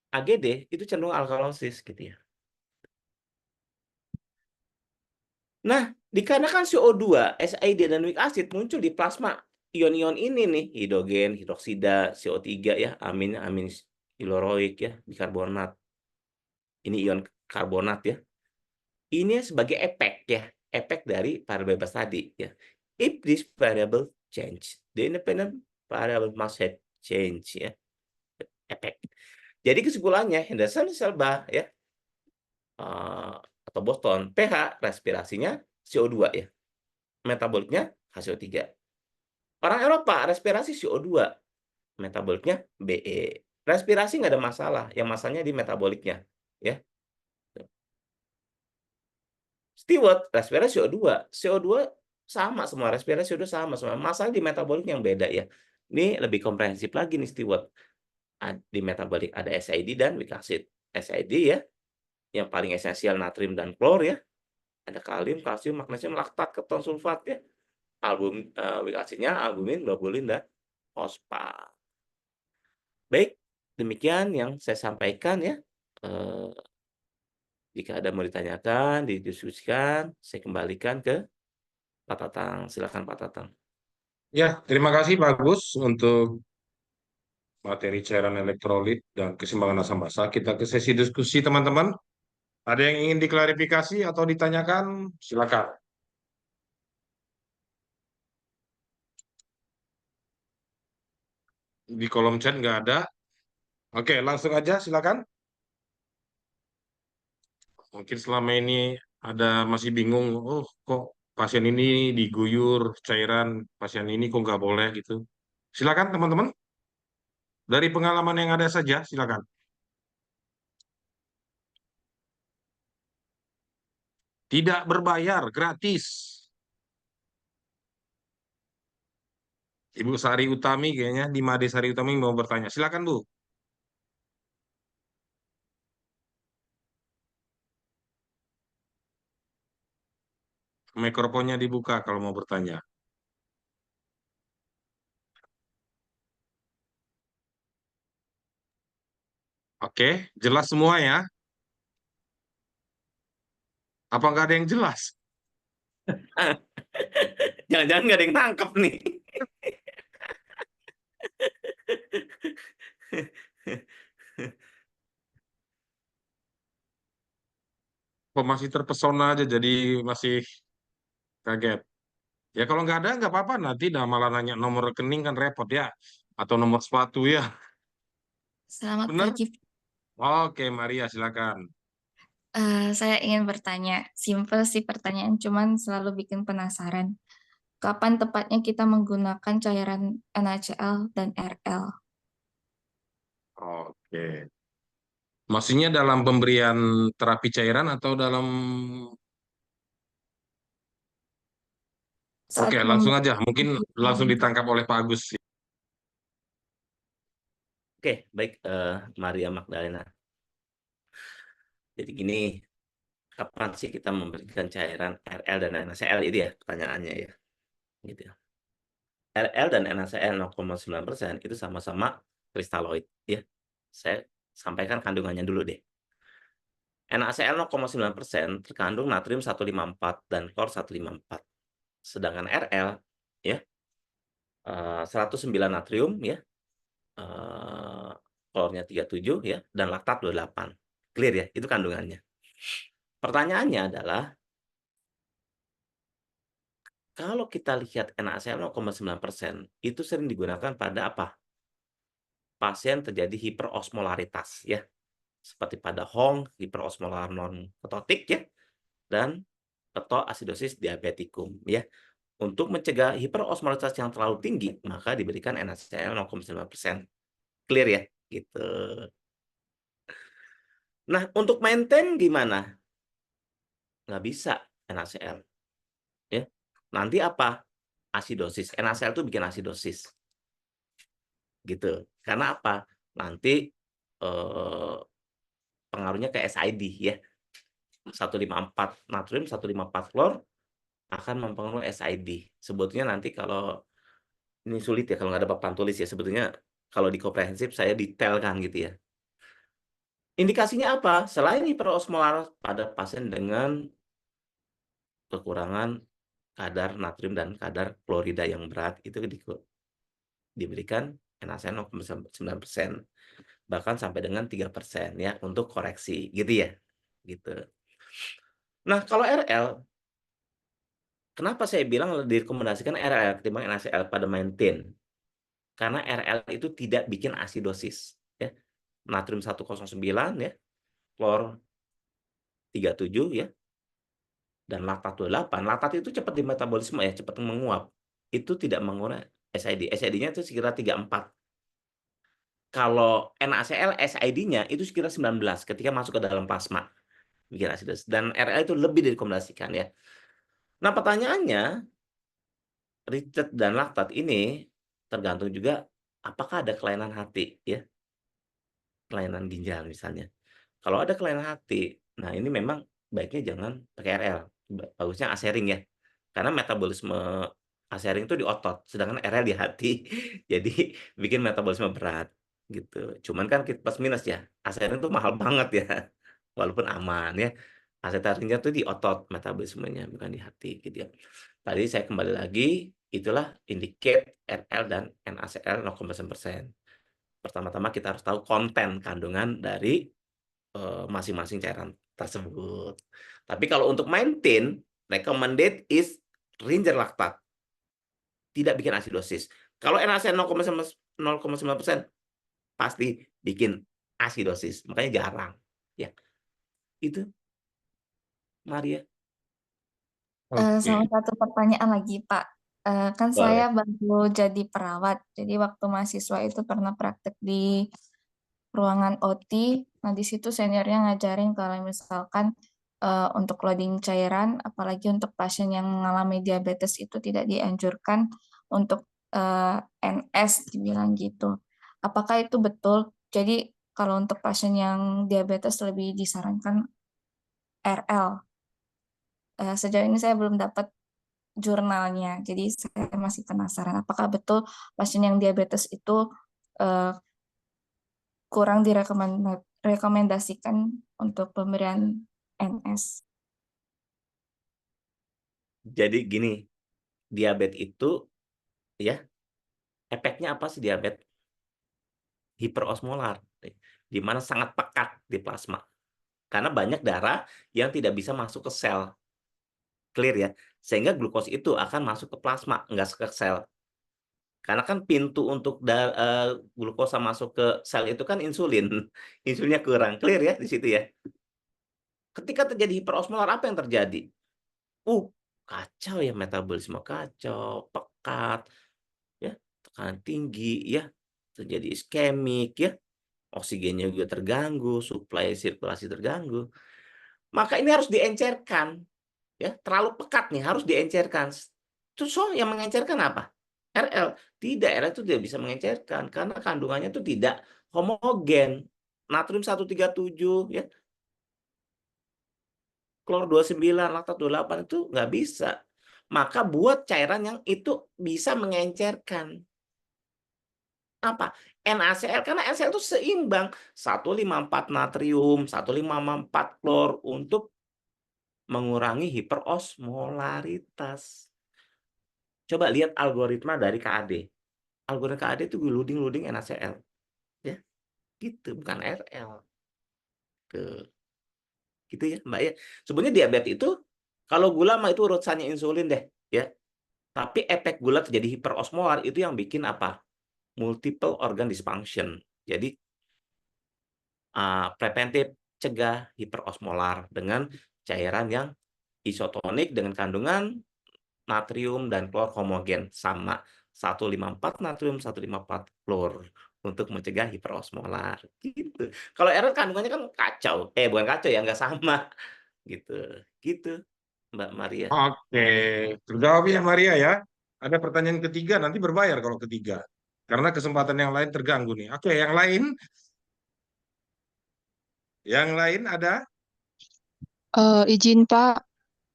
AGD itu cenderung alkalosis gitu ya. Nah, dikarenakan CO2, SID dan weak acid muncul di plasma ion-ion ini nih, hidrogen, hidroksida, CO3 ya, amin hidroloik ya, bikarbonat. Ini ion karbonat ya. Ini sebagai efek ya, efek dari variabel bebas tadi ya. If this variable change, the independent variable must have change ya. Efek. Jadi kesimpulannya Henderson-Selba ya, atau Boston, pH respirasinya CO2 ya, metaboliknya HCO3. Orang Eropa respirasi CO2, metaboliknya BE. Respirasi nggak ada masalah, yang masalahnya di metaboliknya ya. Steward respirasi CO2, CO2 sama semua, respirasi CO2 sama semua. Masalah di metabolik yang beda ya. Ini lebih komprehensif lagi nih steward. Di metabolik ada SID dan weak acid. SID ya, yang paling esensial natrium dan klor ya. Ada kalium, kalsium, magnesium, laktat, keton, sulfat ya. Weak acidnya albumin, globulin dan fosfat. Baik, demikian yang saya sampaikan ya. Jika ada mau ditanyakan, didiskusikan, saya kembalikan ke Pak Tatang. Silakan Pak Tatang. Ya, terima kasih Pak Agus untuk materi cairan elektrolit dan keseimbangan asam basa. Kita ke sesi diskusi teman-teman. Ada yang ingin diklarifikasi atau ditanyakan? Silakan. Di kolom chat nggak ada. Oke, langsung aja silakan. Mungkin selama ini ada masih bingung, oh kok pasien ini diguyur cairan, pasien ini kok nggak boleh gitu. Silakan teman-teman. Dari pengalaman yang ada saja, silakan. Tidak berbayar, gratis. Ibu Sari Utami kayaknya, di Made Sari Utami mau bertanya. Silakan Bu. Mikrofonnya dibuka kalau mau bertanya. Oke, jelas semua ya? Apa nggak ada yang jelas? Jangan-jangan nggak ada yang nangkep nih. Kok masih terpesona aja, jadi masih kaget. Ya kalau nggak ada, nggak apa-apa. Nanti dah malah nanya nomor rekening kan repot ya. Atau nomor sepatu ya. Selamat Bener? pagi. Oke, Maria silakan. Saya ingin bertanya, simple sih pertanyaan, cuman selalu bikin penasaran. Kapan tepatnya kita menggunakan cairan NaCl dan RL? Oke. Maksudnya dalam pemberian terapi cairan atau dalam... Saat Oke, langsung aja. Mungkin langsung ditangkap oleh Pak Agus. Oke, baik, Maria Magdalena. Jadi gini, kapan sih kita memberikan cairan RL dan NaCl itu ya pertanyaannya ya. Gitu ya. RL dan NaCl 0,9% itu sama-sama kristaloid ya. Saya sampaikan kandungannya dulu deh. NaCl 0,9% terkandung natrium 154 dan klor 154. Sedangkan RL ya 109 natrium ya. Klornya 37 ya dan laktat 28. Clear ya, itu kandungannya. Pertanyaannya adalah kalau kita lihat NaCl 0,9% itu sering digunakan pada apa? Pasien terjadi hiperosmolaritas ya. Seperti pada Hong, hiperosmolar non-ketotik ya, dan ketoasidosis diabetikum ya. Untuk mencegah hiperosmolaritas yang terlalu tinggi, maka diberikan NaCl 0,9%. Clear ya? Gitu. Nah, untuk maintain gimana? Nggak bisa NaCl. Ya. Nanti apa? Asidosis. NaCl itu bikin asidosis. Gitu. Karena apa? Nanti pengaruhnya ke SID ya. 154 natrium, 154 klor akan mempengaruhi SID. Sebetulnya nanti kalau ini sulit ya kalau nggak ada papan tulis ya. Sebetulnya kalau di komprehensif saya detailkan gitu ya. Indikasinya apa? Selain hiperosmolar pada pasien dengan kekurangan kadar natrium dan kadar klorida yang berat itu diberikan NaCl 0,9%, bahkan sampai dengan 3% ya untuk koreksi gitu ya. Gitu. Nah, kalau RL, kenapa saya bilang direkomendasikan RL ketimbang NaCl pada maintain? Karena RL itu tidak bikin asidosis ya. Natrium 109 ya, klor 37 ya, dan laktat 28. Laktat itu cepat dimetabolisme ya, cepat menguap. Itu tidak mengurangi SID. SID-nya itu sekira 34. Kalau NaCl SID-nya itu sekira 19 ketika masuk ke dalam plasma. Bikin asidosis. Dan RL itu lebih direkomendasikan ya. Nah, pertanyaannya, Richard dan laktat ini tergantung juga apakah ada kelainan hati ya. Kelainan ginjal misalnya. Kalau ada kelainan hati, nah ini memang baiknya jangan pakai RL. Bagusnya asering ya. Karena metabolisme asering itu di otot, sedangkan RL di hati. Jadi bikin metabolisme berat gitu. Cuman kan plus minus ya. Asering itu mahal banget ya. Walaupun aman ya. Asetarinnya tuh di otot metabolismenya, bukan di hati gitu ya. Tadi saya kembali lagi, itulah indicate RL dan NaCl 0,9%. Pertama-tama kita harus tahu konten kandungan dari masing-masing cairan tersebut. Tapi kalau untuk maintain, recommended is Ringer laktat. Tidak bikin asidosis. Kalau NaCl 0,9% pasti bikin asidosis. Makanya jarang. Ya. Itu, Maria. Sama satu pertanyaan lagi, Pak. Kan Boleh. saya baru jadi perawat, jadi waktu mahasiswa itu pernah praktek di ruangan OT. Nah, di situ seniornya ngajarin kalau misalkan untuk loading cairan, apalagi untuk pasien yang mengalami diabetes itu tidak dianjurkan untuk NS, dibilang gitu. Apakah itu betul? Jadi kalau untuk pasien yang diabetes lebih disarankan RL. sejauh ini saya belum dapat jurnalnya, jadi saya masih penasaran apakah betul pasien yang diabetes itu kurang direkomendasikan untuk pemberian NS. Jadi gini, diabetes itu ya efeknya apa sih diabetes? Hiperosmolar, di mana sangat pekat di plasma. Karena banyak darah yang tidak bisa masuk ke sel. Clear ya? Sehingga glukos itu akan masuk ke plasma, nggak ke sel. Karena kan pintu untuk glukosa masuk ke sel itu kan insulin. Insulinnya kurang. Clear ya di situ ya? Ketika terjadi hiperosmolar, apa yang terjadi? Kacau ya, metabolisme kacau, pekat, ya, tekanan tinggi, ya, terjadi iskemik, ya, oksigennya juga terganggu, suplai sirkulasi terganggu. Maka ini harus diencerkan, ya, terlalu pekat nih, harus diencerkan. Terus yang mengencerkan apa? RL. Tidak, RL itu tidak bisa mengencerkan karena kandungannya itu tidak homogen. Natrium 137, ya, klor 29, laktat 28 itu nggak bisa. Maka buat cairan yang itu bisa mengencerkan. Apa? NaCl, karena NaCl itu seimbang. 154 natrium, 154 klor untuk mengurangi hiperosmolaritas. Coba lihat algoritma dari KAD. Algoritma KAD itu loading NaCl. Ya, gitu, bukan RL. Gitu ya, Mbak ya. Sebenarnya diabetes itu kalau gula mah itu urusannya insulin deh, ya. Tapi efek gula terjadi hiperosmolar itu yang bikin apa? Multiple organ dysfunction. Jadi preventif, cegah hiperosmolar dengan cairan yang isotonik dengan kandungan natrium dan klor homogen sama 154 natrium 154 klor untuk mencegah hiperosmolar gitu. Kalau RL kandungannya kan kacau, bukan kacau ya, nggak sama gitu Mbak Maria. Oke, terjawab ya Maria ya. Ada pertanyaan ketiga, nanti berbayar kalau ketiga. Karena kesempatan yang lain terganggu nih. Oke, yang lain? Yang lain ada? Izin Pak,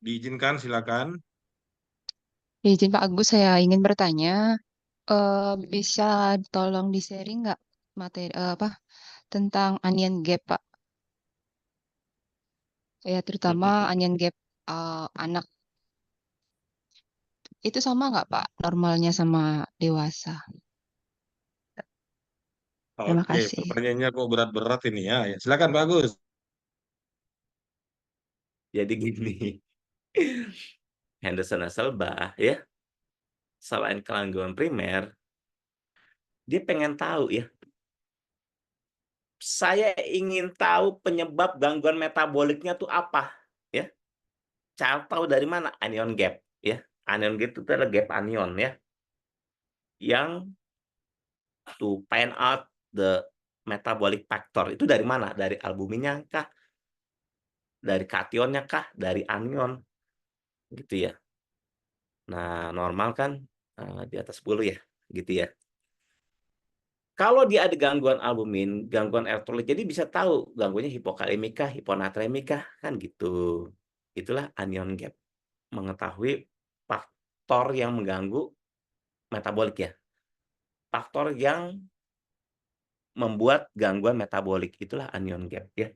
Diizinkan, silakan. izin Pak Agus, saya ingin bertanya, bisa tolong di-sharing nggak materi tentang anion gap Pak? Ya terutama anion gap anak itu sama nggak Pak normalnya sama dewasa? Terima Oke, kasih. pertanyaannya kok berat-berat ini ya. Ya, silakan Pak Agus. Jadi gini, Henderson-Hasselbalch ya, selain kelangsungan primer, dia pengen tahu ya. Saya ingin tahu penyebab gangguan metaboliknya tuh apa, ya. Cara tahu dari mana? Anion gap, ya. Anion gap itu adalah gap anion ya, yang to find out the metabolic factor itu dari mana? Dari albuminnya kah? Dari kationnya kah? Dari anion, gitu ya. Nah, normal kan di atas 10 ya, gitu ya. Kalau dia ada gangguan albumin, gangguan elektrolit, jadi bisa tahu gangguannya hipokalemika, hiponatremika, kan gitu. Itulah anion gap. Mengetahui faktor yang mengganggu metabolik ya. Faktor yang membuat gangguan metabolik, itulah anion gap ya.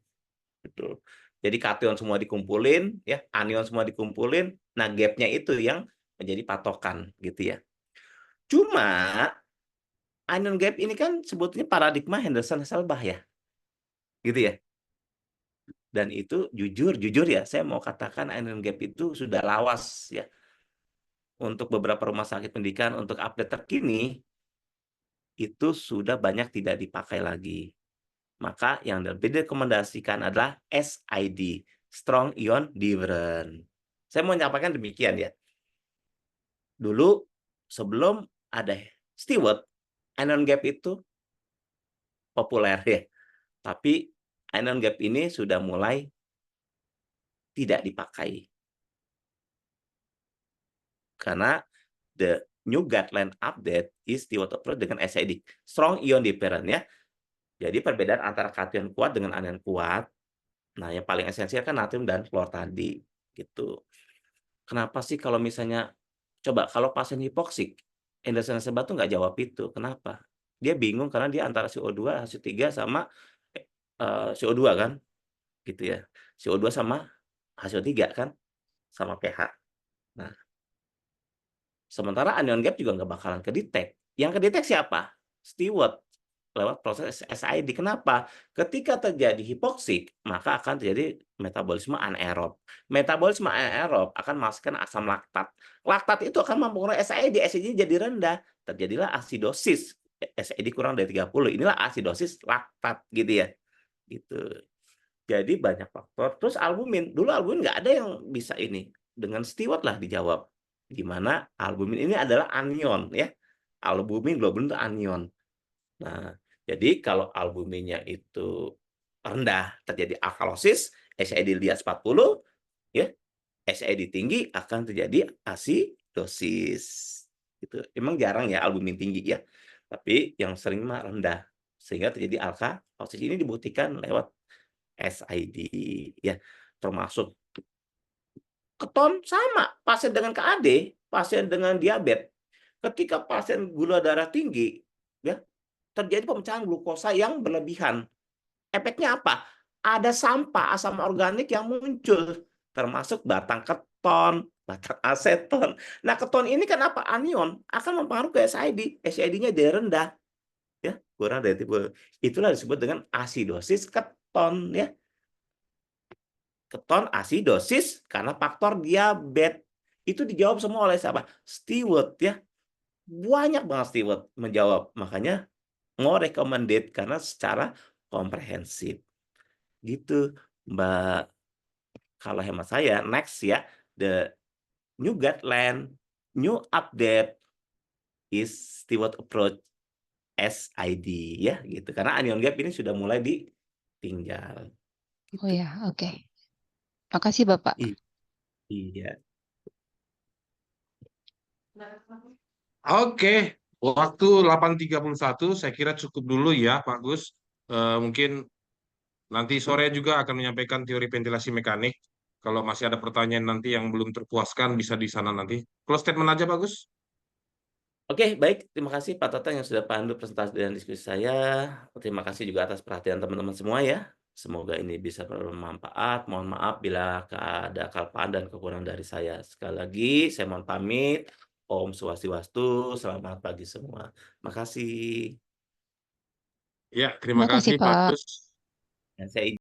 Betul. Jadi kation semua dikumpulin, ya, anion semua dikumpulin, nah gapnya itu yang menjadi patokan gitu ya. Cuma anion gap ini kan sebetulnya paradigma Henderson-Hasselbalch ya. Gitu ya. Dan itu jujur ya, saya mau katakan anion gap itu sudah lawas ya. Untuk beberapa rumah sakit pendidikan, untuk update terkini, itu sudah banyak tidak dipakai lagi. Maka yang lebih direkomendasikan adalah SID, Strong Ion Different. Saya mau menyampaikan demikian ya. Dulu sebelum ada Stewart, anion gap itu populer ya. Tapi anion gap ini sudah mulai tidak dipakai. Karena the new guideline update is Stewart approach dengan SID, Strong Ion Different ya. Jadi perbedaan antara kation kuat dengan anion kuat. Nah, yang paling esensial kan natrium dan klor tadi gitu. Kenapa sih kalau misalnya coba kalau pasien hipoksik, Anderson Sebak tuh nggak jawab itu, kenapa? Dia bingung karena dia antara CO2, H3 sama, CO2 kan, gitu ya. CO2 sama H3 kan, sama pH. Nah, sementara anion gap juga nggak bakalan kedetek. Yang kedetek siapa? Steward lewat proses SID. Kenapa? Ketika terjadi hipoksik, maka akan terjadi metabolisme anaerob. Metabolisme anaerob akan menghasilkan asam laktat. Laktat itu akan mempengaruhi SID. SID jadi rendah. Terjadilah asidosis. SID kurang dari 30. Inilah asidosis laktat gitu ya. Gitu. Jadi banyak faktor. Terus albumin. Dulu albumin nggak ada yang bisa ini. Dengan steward lah dijawab. Gimana albumin ini adalah anion ya. Albumin, globulin itu anion. Nah, jadi kalau albuminnya itu rendah, terjadi alkalosis, SID di atas 40, ya, SID tinggi akan terjadi asidosis. Gitu. Emang jarang ya albumin tinggi ya, tapi yang sering mah rendah, sehingga terjadi alkalosis. Ini dibuktikan lewat SID, ya, termasuk keton sama, pasien dengan KAD, pasien dengan diabetes. Ketika pasien gula darah tinggi, ya, terjadi pemecahan glukosa yang berlebihan. Efeknya apa? Ada sampah asam organik yang muncul, termasuk batang keton, batang aseton. Nah, keton ini kan apa? Anion akan mempengaruhi ke SID. SID-nya jadi rendah, ya, kurang dari tipe. Itulah disebut dengan asidosis keton, ya. Keton asidosis karena faktor diabetes. Itu dijawab semua oleh siapa? Steward, ya. Banyak banget steward menjawab. Makanya more recommended karena secara komprehensif. Gitu, Mbak. Kalau hemat saya, next ya, the new guideline, new update is steward approach SID ya, gitu. Karena anion gap ini sudah mulai ditinggal. Oh Gitu. ya, oke. Makasih Bapak. Iya. Oke, waktu 8.31 saya kira cukup dulu ya Pak Gus. Mungkin nanti sore juga akan menyampaikan teori ventilasi mekanik. Kalau masih ada pertanyaan nanti yang belum terpuaskan bisa di sana nanti. Close statement aja Pak Gus. Oke, baik. Terima kasih Pak Tatang yang sudah pandu presentasi dan diskusi saya. Terima kasih juga atas perhatian teman-teman semua ya. Semoga ini bisa bermanfaat. Mohon maaf bila ada kelupaan dan kekurangan dari saya. Sekali lagi, saya mohon pamit. Om Swastiastu. Selamat pagi semua. Makasih. Ya, terima Terima kasih kasih Pak Pak. Gus. Dan saya